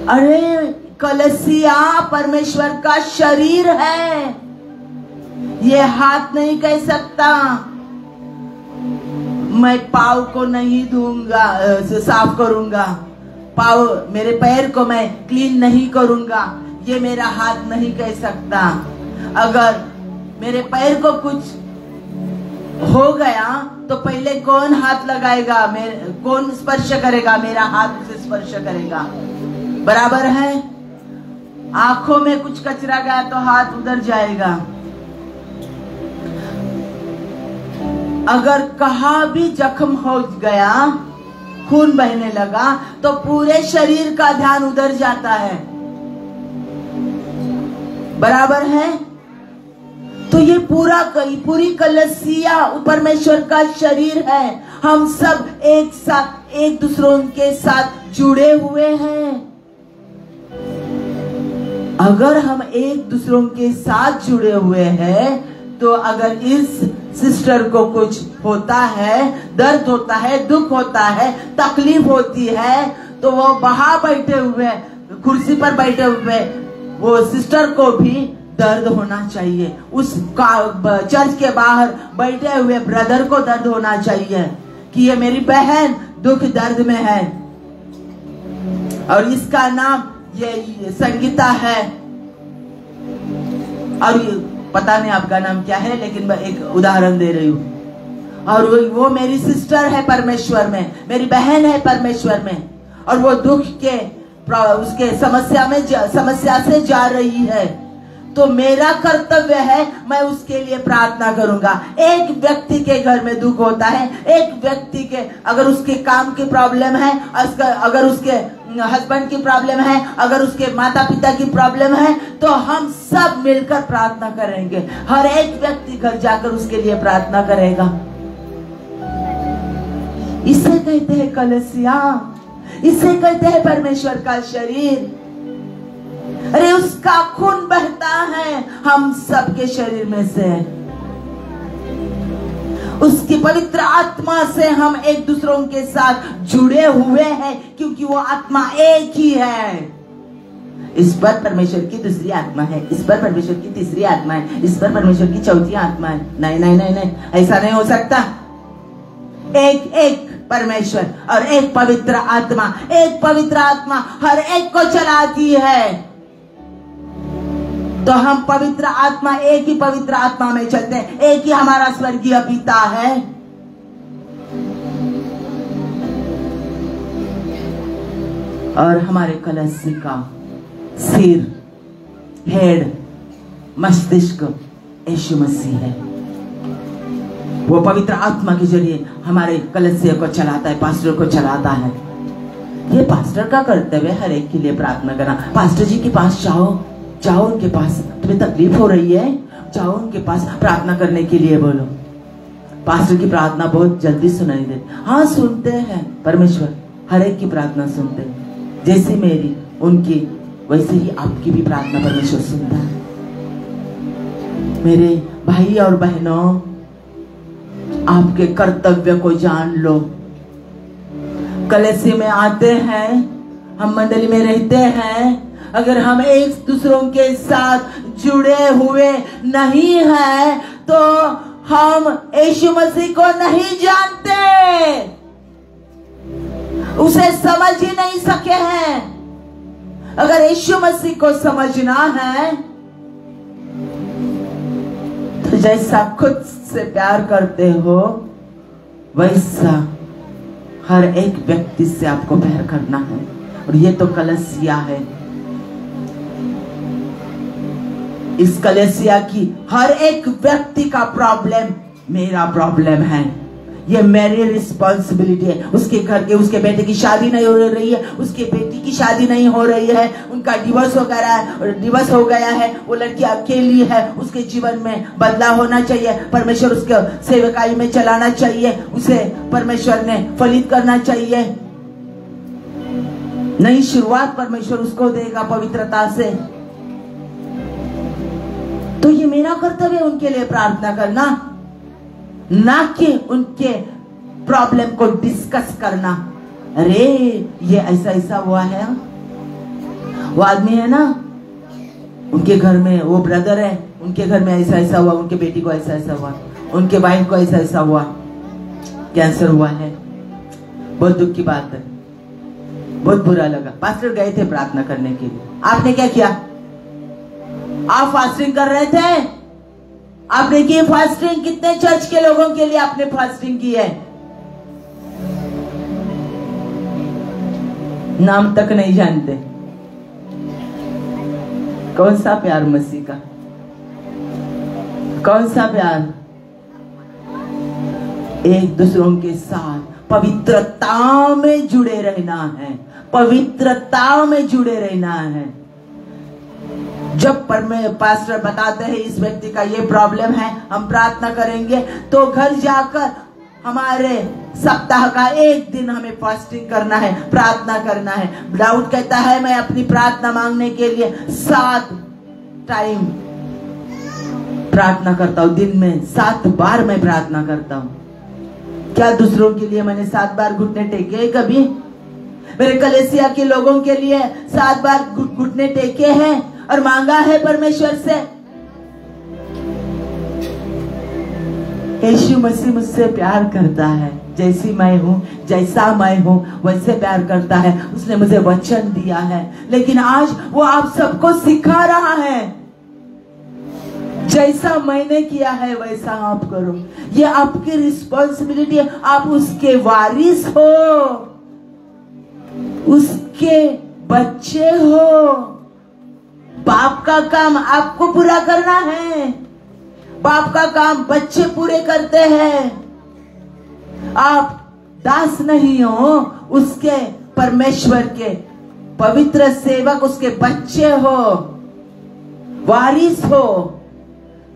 अरे कलसिया परमेश्वर का शरीर है, ये हाथ नहीं कह सकता मैं पाव को नहीं धोऊंगा, साफ करूंगा, पाव मेरे पैर को मैं क्लीन नहीं करूंगा, ये मेरा हाथ नहीं कह सकता। अगर मेरे पैर को कुछ हो गया तो पहले कौन हाथ लगाएगा, कौन स्पर्श करेगा? मेरा हाथ उसे स्पर्श करेगा, बराबर है। आंखों में कुछ कचरा गया तो हाथ उधर जाएगा, अगर कहाँ भी जख्म हो गया, खून बहने लगा, तो पूरे शरीर का ध्यान उधर जाता है। बराबर है? तो ये पूरी कलीसिया परमेश्वर का शरीर है। हम सब एक साथ, एक दूसरों के साथ जुड़े हुए हैं। अगर हम एक दूसरों के साथ जुड़े हुए हैं, तो अगर इस सिस्टर को कुछ होता है, दर्द होता है, दुख होता है, तकलीफ होती है, तो वो बाहर बैठे हुए, कुर्सी पर बैठे हुए वो सिस्टर को भी दर्द होना चाहिए। उस चर्च के बाहर बैठे हुए ब्रदर को दर्द होना चाहिए कि ये मेरी बहन दुख दर्द में है। और इसका नाम ये संगीता है, और पता नहीं आपका नाम क्या है, लेकिन मैं एक उदाहरण दे रही हूँ। और वो मेरी सिस्टर है परमेश्वर में, मेरी बहन है परमेश्वर में, और वो दुख के उसके समस्या से जा रही है। तो मेरा कर्तव्य है, मैं उसके लिए प्रार्थना करूंगा। एक व्यक्ति के घर में दुख होता है, एक व्यक्ति के अगर उसके काम की प्रॉब्लम है, अगर उसके हस्बैंड की प्रॉब्लम है, अगर उसके माता पिता की प्रॉब्लम है, तो हम सब मिलकर प्रार्थना करेंगे। हर एक व्यक्ति घर जाकर उसके लिए प्रार्थना करेगा। इसे कहते हैं कलीसिया, इसे कहते हैं परमेश्वर का शरीर। अरे उसका खून बहता है हम सबके शरीर में से, उसकी पवित्र आत्मा से हम एक दूसरों के साथ जुड़े हुए हैं, क्योंकि वो आत्मा एक ही है। इस पर परमेश्वर की दूसरी आत्मा है, इस पर परमेश्वर की तीसरी आत्मा है, इस पर परमेश्वर की चौथी आत्मा है। नहीं नहीं नहीं नहीं, ऐसा नहीं हो सकता। एक एक परमेश्वर और एक पवित्र आत्मा, एक पवित्र आत्मा हर एक को चलाती है। तो हम पवित्र आत्मा, एक ही पवित्र आत्मा में चलते हैं। एक ही हमारा स्वर्गीय पिता है। और हमारे कलीसिया का सिर, हेड, मस्तिष्क यीशु मसीह है। वो पवित्र आत्मा के जरिए हमारे कलीसिया को चलाता है, पास्टर को चलाता है। ये पास्टर का कर्तव्य है हर एक के लिए प्रार्थना करना। पास्टर जी के पास जाओ उनके पास, तुम्हें तकलीफ हो रही है, जाओ उनके पास प्रार्थना करने के लिए बोलो। पास्टर की प्रार्थना बहुत जल्दी सुनाई देती। हाँ, सुनते हैं परमेश्वर, हर एक की प्रार्थना सुनते हैं। जैसे मेरी उनकी, वैसे ही आपकी भी प्रार्थना परमेश्वर सुनता है। मेरे भाई और बहनों, आपके कर्तव्य को जान लो। कलीसिया में आते हैं, हम मंडली में रहते हैं, अगर हम एक दूसरों के साथ जुड़े हुए नहीं हैं, तो हम यीशु मसीह को नहीं जानते, उसे समझ ही नहीं सके हैं। अगर यीशु मसीह को समझना है, तो जैसा खुद से प्यार करते हो, वैसा हर एक व्यक्ति से आपको प्यार करना है। और ये तो कलीसिया है। इस कलीसिया की हर एक व्यक्ति का प्रॉब्लम मेरा प्रॉब्लम है। ये मेरी रिस्पॉन्सिबिलिटी है। उसके घर के, उसके बेटे की शादी नहीं हो रही है, उसके बेटी की शादी नहीं हो रही है, उनका डिवोर्स हो गया है, वो लड़की अकेली है, उसके जीवन में बदलाव होना चाहिए। परमेश्वर उसके सेवकाई में चलाना चाहिए, उसे परमेश्वर ने फलित करना चाहिए। नई शुरुआत परमेश्वर उसको देगा पवित्रता से। तो ये मेरा कर्तव्य है उनके लिए प्रार्थना करना, ना कि उनके प्रॉब्लम को डिस्कस करना। अरे ये ऐसा ऐसा हुआ है, वो आदमी है ना, उनके घर में वो ब्रदर है, उनके घर में ऐसा ऐसा हुआ, उनके बेटी को ऐसा ऐसा हुआ, उनके वाइफ को ऐसा ऐसा हुआ, कैंसर हुआ है। बहुत दुख की बात है, बहुत बुरा लगा। पास्टर गए थे प्रार्थना करने के लिए, आपने क्या किया? आप फास्टिंग कर रहे थे, आपने की फास्टिंग? कितने चर्च के लोगों के लिए आपने फास्टिंग की है? नाम तक नहीं जानते। कौन सा प्यार मसीह का, कौन सा प्यार? एक दूसरों के साथ पवित्रता में जुड़े रहना है, पवित्रता में जुड़े रहना है। जब पास्टर बताते हैं इस व्यक्ति का ये प्रॉब्लम है, हम प्रार्थना करेंगे, तो घर जाकर हमारे सप्ताह का एक दिन हमें फास्टिंग करना है, प्रार्थना करना है। दाऊद कहता है मैं अपनी प्रार्थना मांगने के लिए 7 टाइम प्रार्थना करता हूं, दिन में 7 बार मैं प्रार्थना करता हूं। क्या दूसरों के लिए मैंने 7 बार घुटने टेके कभी? मेरे कलेसिया के लोगों के लिए 7 बार घुटने टेके हैं और मांगा है परमेश्वर से? यीशु मसीह मुझसे प्यार करता है, जैसी मैं हूं, जैसा मैं हूं वैसे प्यार करता है। उसने मुझे वचन दिया है, लेकिन आज वो आप सबको सिखा रहा है, जैसा मैंने किया है वैसा आप करो। ये आपकी रिस्पॉन्सिबिलिटी है, आप उसके वारिस हो, उसके बच्चे हो। बाप का काम आपको पूरा करना है, बाप का काम बच्चे पूरे करते हैं। आप दास नहीं हो, उसके परमेश्वर के पवित्र सेवक, उसके बच्चे हो, वारिस हो।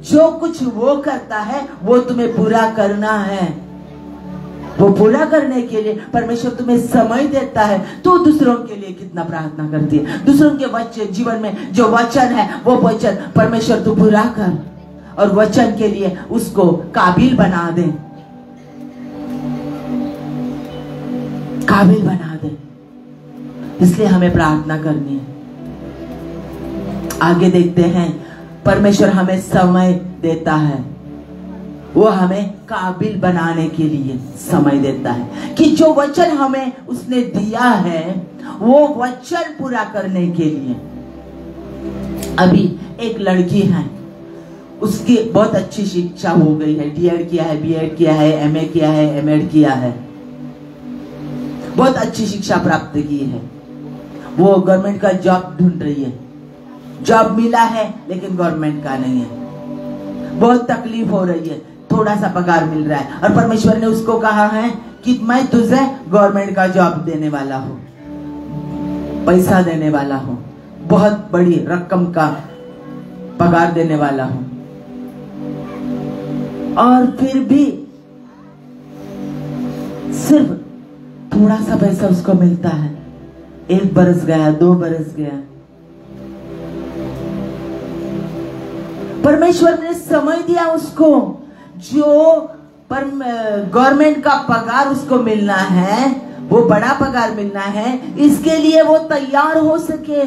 जो कुछ वो करता है वो तुम्हें पूरा करना है। वो पूरा करने के लिए परमेश्वर तुम्हें समय देता है। तो दूसरों के लिए कितना प्रार्थना करती है, दूसरों के बच्चे जीवन में जो वचन है वो वचन परमेश्वर तू पूरा कर, और वचन के लिए उसको काबिल बना दे, काबिल बना दे। इसलिए हमें प्रार्थना करनी है। आगे देखते हैं, परमेश्वर हमें समय देता है, वो हमें काबिल बनाने के लिए समय देता है कि जो वचन हमें उसने दिया है वो वचन पूरा करने के लिए। अभी एक लड़की है, उसकी बहुत अच्छी शिक्षा हो गई है, डीएड किया है, बीएड किया है, एमए किया है, एमएड किया है, बहुत अच्छी शिक्षा प्राप्त की है। वो गवर्नमेंट का जॉब ढूंढ रही है, जॉब मिला है लेकिन गवर्नमेंट का नहीं है, बहुत तकलीफ हो रही है, थोड़ा सा पगार मिल रहा है, और परमेश्वर ने उसको कहा है कि मैं तुझे गवर्नमेंट का जॉब देने वाला हूं, पैसा देने वाला हूं, बहुत बड़ी रकम का पगार देने वाला हूं। और फिर भी सिर्फ थोड़ा सा पैसा उसको मिलता है। 1 बरस गया, 2 बरस गया, परमेश्वर ने समय दिया उसको, जो गवर्नमेंट का पगार उसको मिलना है, वो बड़ा पगार मिलना है, इसके लिए वो तैयार हो सके,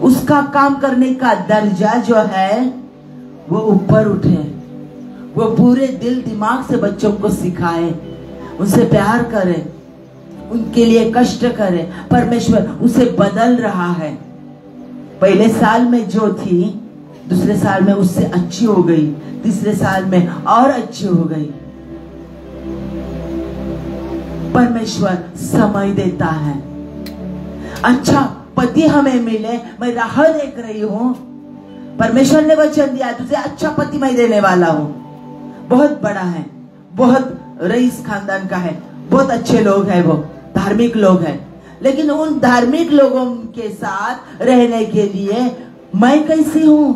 उसका काम करने का दर्जा जो है वो ऊपर उठे, वो पूरे दिल दिमाग से बच्चों को सिखाए, उनसे प्यार करे, उनके लिए कष्ट करे। परमेश्वर उसे बदल रहा है। पहले साल में जो थी, दूसरे साल में उससे अच्छी हो गई, तीसरे साल में और अच्छी हो गई। परमेश्वर समय देता है। अच्छा पति हमें मिले, मैं राह देख रही हूं, परमेश्वर ने वचन दिया तुझे अच्छा पति मैं देने वाला हूं, बहुत बड़ा है, बहुत रईस खानदान का है, बहुत अच्छे लोग हैं, वो धार्मिक लोग हैं, लेकिन उन धार्मिक लोगों के साथ रहने के लिए मैं कैसी हूं?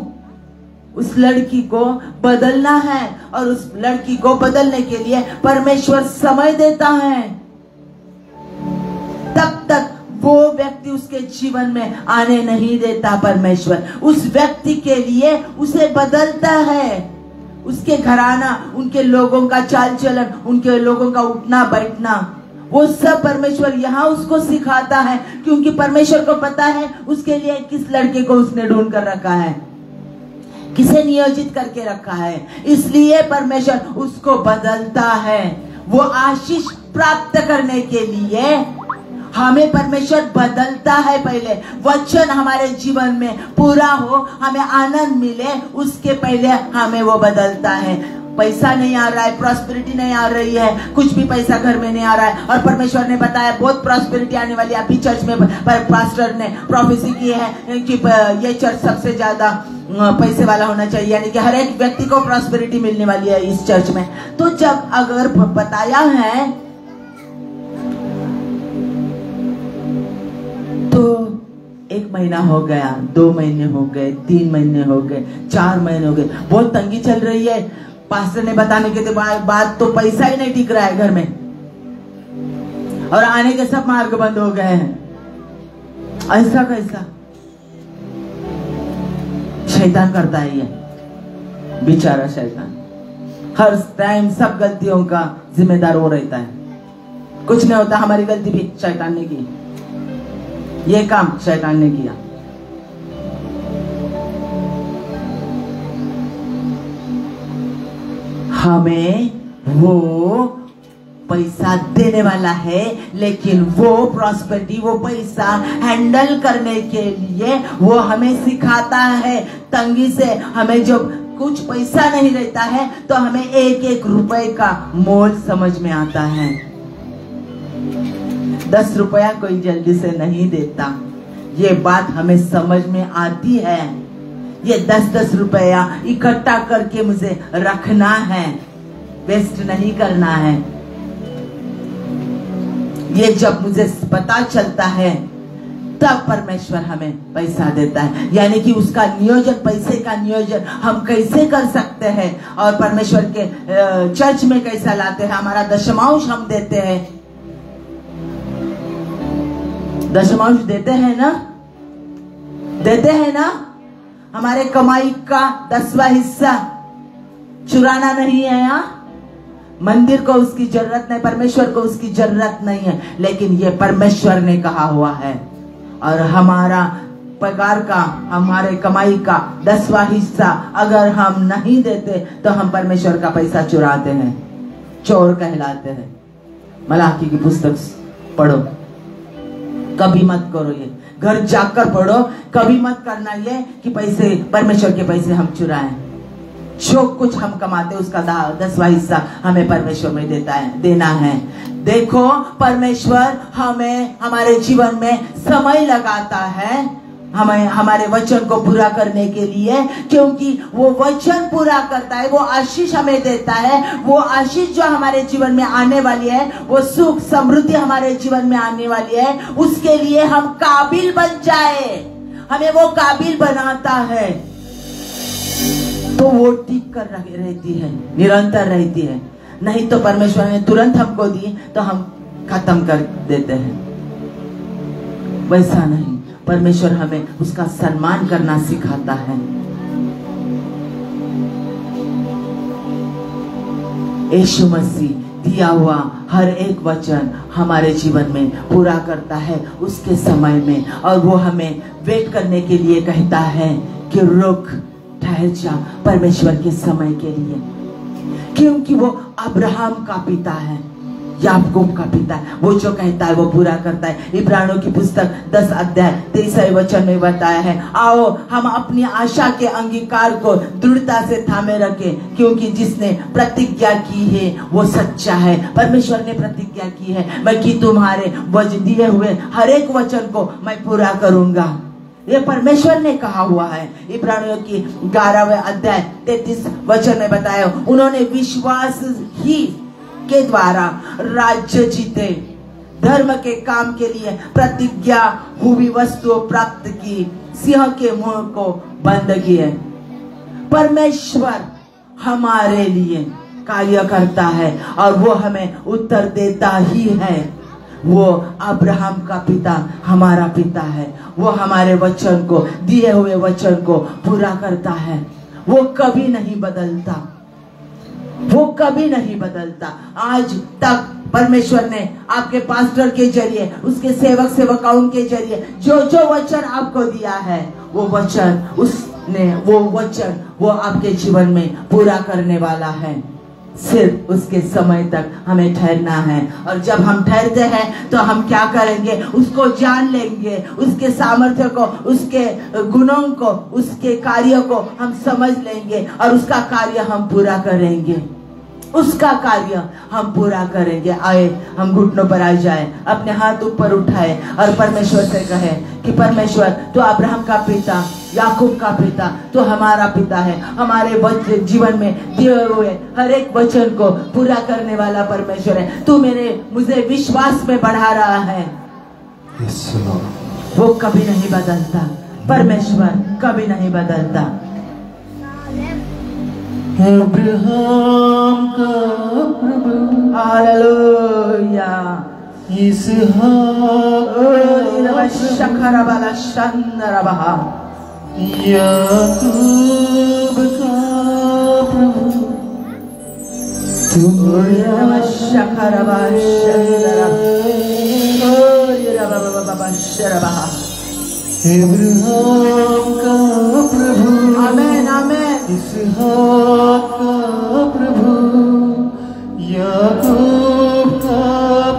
उस लड़की को बदलना है, और उस लड़की को बदलने के लिए परमेश्वर समय देता है। तब तक वो व्यक्ति उसके जीवन में आने नहीं देता परमेश्वर, उस व्यक्ति के लिए उसे बदलता है। उसके घराना, उनके लोगों का चाल चलन, उनके लोगों का उठना बैठना, वो सब परमेश्वर यहाँ उसको सिखाता है, क्योंकि परमेश्वर को पता है उसके लिए किस लड़के को उसने ढूंढ कर रखा है, किसे नियोजित करके रखा है। इसलिए परमेश्वर उसको बदलता है। वो आशीष प्राप्त करने के लिए हमें परमेश्वर बदलता है। पहले वचन हमारे जीवन में पूरा हो, हमें आनंद मिले, उसके पहले हमें वो बदलता है। पैसा नहीं आ रहा है, प्रॉस्पेरिटी नहीं आ रही है, कुछ भी पैसा घर में नहीं आ रहा है, और परमेश्वर ने बताया बहुत प्रॉस्पेरिटी आने वाली है। अभी चर्च में पास्टर ने प्रोफेसी की है कि ये चर्च सबसे ज्यादा पैसे वाला होना चाहिए, यानी कि हर एक व्यक्ति को प्रॉस्पेरिटी मिलने वाली है इस चर्च में। तो जब अगर बताया है तो 1 महीना हो गया, 2 महीने हो गए, 3 महीने हो गए, 4 महीने हो गए, बहुत तंगी चल रही है। पास्टर ने बताने के बाद तो पैसा ही नहीं टिक रहा है घर में, और आने के सब मार्ग बंद हो गए हैं। ऐसा कैसा? शैतान करता है ये, बेचारा शैतान। हर टाइम सब गलतियों का जिम्मेदार वो रहता है। कुछ नहीं होता, हमारी गलती भी शैतान ने की, ये काम शैतान ने किया। हमें वो पैसा देने वाला है, लेकिन वो प्रॉस्पेरिटी, वो पैसा हैंडल करने के लिए वो हमें सिखाता है। तंगी से हमें जब कुछ पैसा नहीं रहता है तो हमें 1-1 रुपए का मोल समझ में आता है। 10 रुपया कोई जल्दी से नहीं देता, ये बात हमें समझ में आती है। ये 10-10 रुपया इकट्ठा करके मुझे रखना है, वेस्ट नहीं करना है। ये जब मुझे पता चलता है तब परमेश्वर हमें पैसा देता है, यानी कि उसका नियोजन, पैसे का नियोजन हम कैसे कर सकते हैं और परमेश्वर के चर्च में कैसा लाते हैं। हमारा दशमांश हम देते हैं, दशमांश देते हैं ना, देते हैं ना। हमारे कमाई का 10वां हिस्सा चुराना नहीं है। यहाँ मंदिर को उसकी जरूरत नहीं, परमेश्वर को उसकी जरूरत नहीं है, लेकिन ये परमेश्वर ने कहा हुआ है। और हमारा पगार का, हमारे कमाई का 10वां हिस्सा अगर हम नहीं देते तो हम परमेश्वर का पैसा चुराते हैं, चोर कहलाते हैं। मलाकी की पुस्तक पढ़ो, कभी मत करो ये, घर जाकर पढ़ो, कभी मत करना ये कि पैसे, परमेश्वर के पैसे हम चुराएं। जो कुछ हम कमाते उसका 10वां हिस्सा हमें परमेश्वर में देना है। देखो, परमेश्वर हमें हमारे जीवन में समय लगाता है, हमें हमारे वचन को पूरा करने के लिए, क्योंकि वो वचन पूरा करता है, वो आशीष हमें देता है। वो आशीष जो हमारे जीवन में आने वाली है, वो सुख समृद्धि हमारे जीवन में आने वाली है, उसके लिए हम काबिल बन जाए, हमें वो काबिल बनाता है। तो वो टिक कर रहती है, निरंतर रहती है। नहीं तो परमेश्वर ने तुरंत हमको दी तो हम खत्म कर देते हैं। वैसा नहीं, परमेश्वर हमें उसका सम्मान करना सिखाता है। यीशु मसीह दिया हुआ हर एक वचन हमारे जीवन में पूरा करता है उसके समय में, और वो हमें वेट करने के लिए कहता है कि रुक, ठहर जा परमेश्वर के समय के लिए, क्योंकि वो अब्राहम का पिता है, याकूब का पिता है। वो जो कहता है वो पूरा करता है। इब्रानियों की पुस्तक 10 अध्याय 23 वचन में बताया है, आओ हम अपनी आशा के अंगीकार को दृढ़ता से थामे रखें, क्योंकि जिसने प्रतिज्ञा की है वो सच्चा है। परमेश्वर ने प्रतिज्ञा की है, मैं कि तुम्हारे दिए हुए हर एक वचन को मैं पूरा करूंगा। ये परमेश्वर ने कहा हुआ है। इब्रानियों की 11वें अध्याय 33 वचन में बताया, उन्होंने विश्वास ही के द्वारा राज्य जीते, धर्म के काम के लिए प्रतिज्ञा हुई वस्तु प्राप्त की, सिंह के मुंह को बंद किए। परमेश्वर हमारे लिए कार्य करता है और वो हमें उत्तर देता ही है। वो अब्राहम का पिता हमारा पिता है, वो हमारे वचन को, दिए हुए वचन को पूरा करता है। वो कभी नहीं बदलता, वो कभी नहीं बदलता। आज तक परमेश्वर ने आपके पास्टर के जरिए, उसके सेवक सेवकाओं के जरिए जो जो वचन आपको दिया है, वो वचन वो आपके जीवन में पूरा करने वाला है। सिर्फ उसके समय तक हमें ठहरना है। और जब हम ठहरते हैं तो हम क्या करेंगे, उसको जान लेंगे, उसके सामर्थ्य को, उसके गुणों को, उसके कार्यों को हम समझ लेंगे और उसका कार्य हम पूरा करेंगे, उसका कार्य हम पूरा करेंगे। आए हम घुटनों पर आ जाए, अपने हाथ ऊपर उठाए और परमेश्वर से कहे कि परमेश्वर तो अब्राहम का पिता, याकूब का पिता, तो हमारा पिता है। हमारे जीवन में दिए हुए हर एक वचन को पूरा करने वाला परमेश्वर है। तू मुझे विश्वास में बढ़ा रहा है। वो कभी नहीं बदलता, परमेश्वर कभी नहीं बदलता। अब्राहम का प्रभु, हालेलुया, इसहाक शखरबाला शंदरबहा, याकूब का प्रभु, तुम शखरबा शंदरबहा, अब्राहम का प्रभु, आमेन आमेन, इसहाक का प्रभु, याकूब का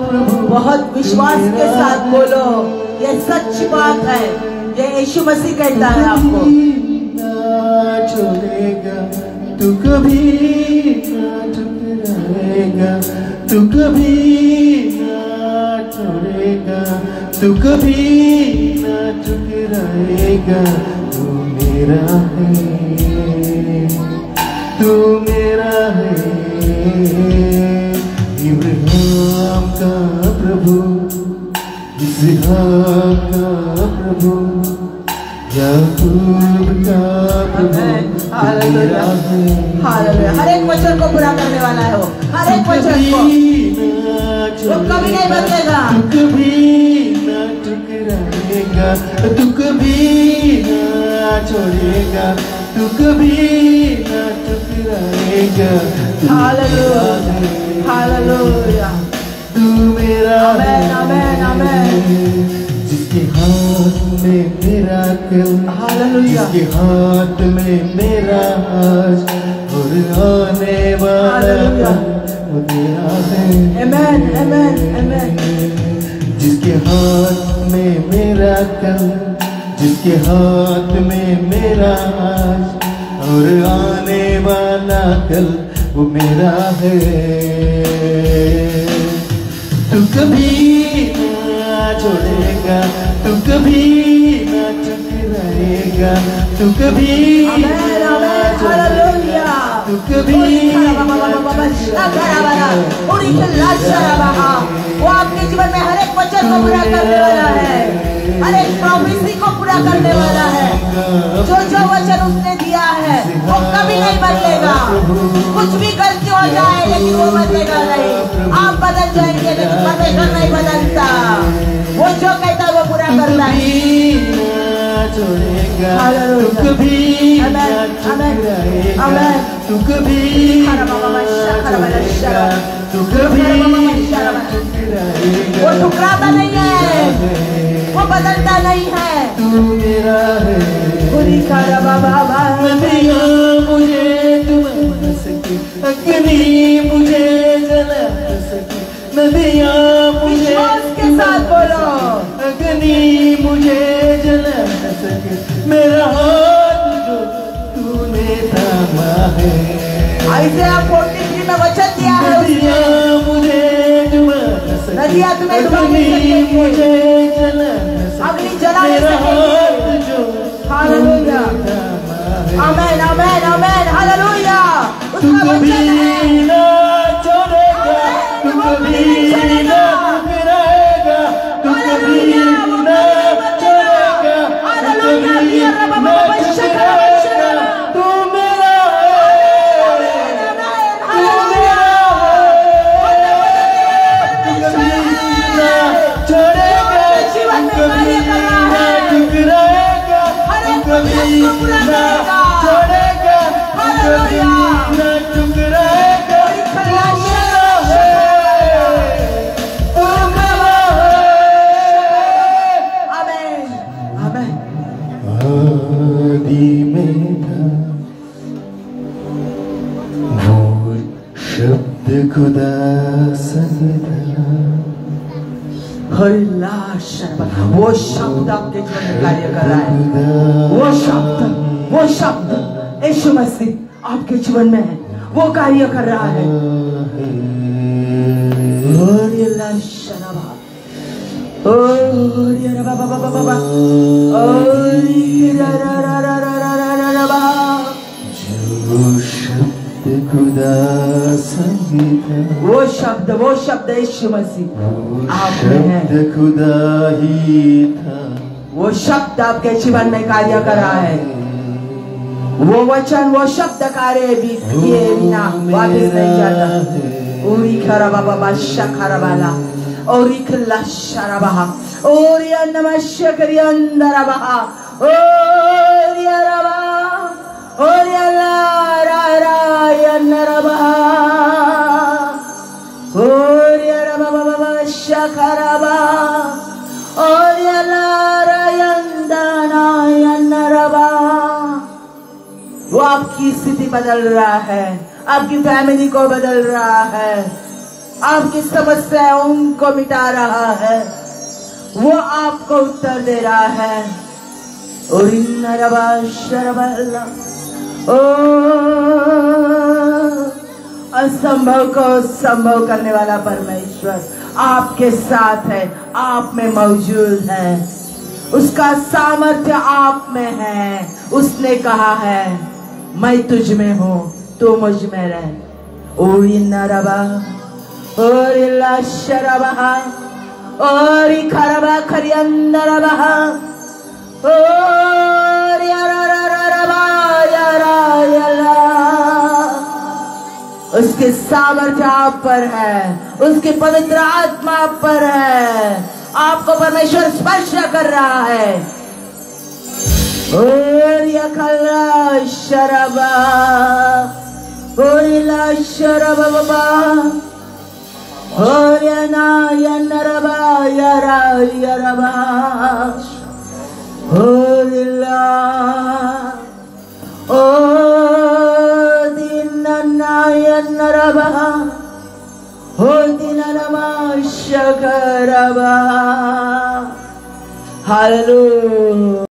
प्रभु। बहुत विश्वास के साथ बोलो, ये सच बात है, ये यीशु मसीह कहता है आपको। ना छोड़ेगा तू कभी, ना ठुकराएगा तू कभी, ना छोड़ेगा तू कभी, ना ठुकराएगा। तू मेरा है, तू मेरा है, इब्राहिम का प्रभु, इसहाक का प्रभु, याकूब का प्रभु। Hallelujah, hallelujah. हर एक वचन को पूरा करने वाला है वो, हर एक वचन को, वो कभी नहीं बदलेगा। तू कभी ना ठुकराएगा, तू कभी ना छोड़ेगा, तू कभी ना ठुकराएगा। हालेलुया, हालेलुया, तू मेरा आमेन आमेन आमेन। जिसके हाथ में मेरा कल, हालेलुया, जिसके हाथ में मेरा आज और आने वाला वो तेरा है। आमेन आमेन आमेन। जिसके हाथ में मेरा कल, जिसके हाथ में मेरा आज और आने वाला कल वो मेरा है। तू कभी ना छोड़ेगा, तू कभी ना ठुकराएगा, तू कभी आमेन आमेन, हालेलुया। तू कभी वो आपके जीवन में हर एक वचन को पूरा करने वाला है, हर एक प्रॉमिसी को पूरा करने वाला है। जो जो वचन उसने दिया है वो कभी नहीं बदलेगा। कुछ भी गलती हो जाए लेकिन वो बदलेगा नहीं। आप बदल जाएंगे लेकिन परमेश्वर नहीं बदलता। वो जो कहता है वो पूरा करता है। छोड़ेगा तू कभी ना ठुकराएगा, तू कभी ना छोड़ेगा, तू कभी ना ठुकराएगा। वो ठुकराता नहीं है, वो बदलता नहीं है। तू मेरा है, पूरी खारा बाबा नदियाँ मुझे डुबा सके, अग्नि मुझे जला सके, नदियाँ मुझे विश्वास के साथ बोलो, अग्नि मुझे जला सके, मेरा हाथ जो तूने थामा है। आइज़ाया 43 में वचन दिया है उसने, नदियाँ मुझे डुबा सके, नदियाँ तुम्हें डुबा नहीं अग्नि सकेंगी, मुझे जला सके, अग्नि जला नहीं मेरा हाथ सकेंगी। जो हालेलुया, आमेन आमेन आमेन, हालेलुया। तू उसका कभी वचन है, ना छोड़ेगा, तू कभी ना ठुकराएगा, तू कभी ना छोड़ेगा, तू कभी ना ठुकराएगा। तू मेरा है, तू मेरा है, तू कभी ना छोड़ेगा, तू कभी ना ठुकराएगा, तू कभी ना छोड़ेगा, तू कभी ना ठुकराएगा। वो शब्द आपके जीवन में कार्य कर रहा है। वो शब्द यीशु मसीह आपके जीवन में है, वो कार्य कर रहा है। खुदा संगीत, वो शब्द यीशु मसीह आप में है। खुदा ही था, वो शब्द आपके जीवन में कार्य कर रहा है। वो वचन, वो शब्द कार्य भी किए बिना वापस नहीं जाता। ओरी खराबा बाबा शखरवाला, ओरी खल्ला शराबा, ओरी अन्नमश्य करी अंदरबा, ओरी अरबा, ओरी अल्लाह रा यन्नरबा, ओरी अरबा बाबा शखरबा, ओरी अल्लाह रा यंदना यन्नरबा। वो आपकी स्थिति बदल रहा है, आपकी फैमिली को बदल रहा है, आपकी समस्याओं को मिटा रहा है, वो आपको उत्तर दे रहा है। और असंभव को संभव करने वाला परमेश्वर आपके साथ है, आप में मौजूद है, उसका सामर्थ्य आप में है। उसने कहा है मैं तुझ में हूँ, तू मुझ में रह। ओरी नरबा, ओरी लशरबा, ओरी खरबा खरियंदरबा, ओरी अररररबा यरा यला। उसके सामर्थ्य आप पर है, उसकी पवित्र आत्मा आप पर है, आपको परमेश्वर स्पर्श कर रहा है। ओरी अखला शरबा, ओरी ला शरबा बाबा, ओरी ना यनरबा यरा यरबा, ओरी ला ओ दिनना यनरबा, ओ दिननमा शकरबा। हालेलुया।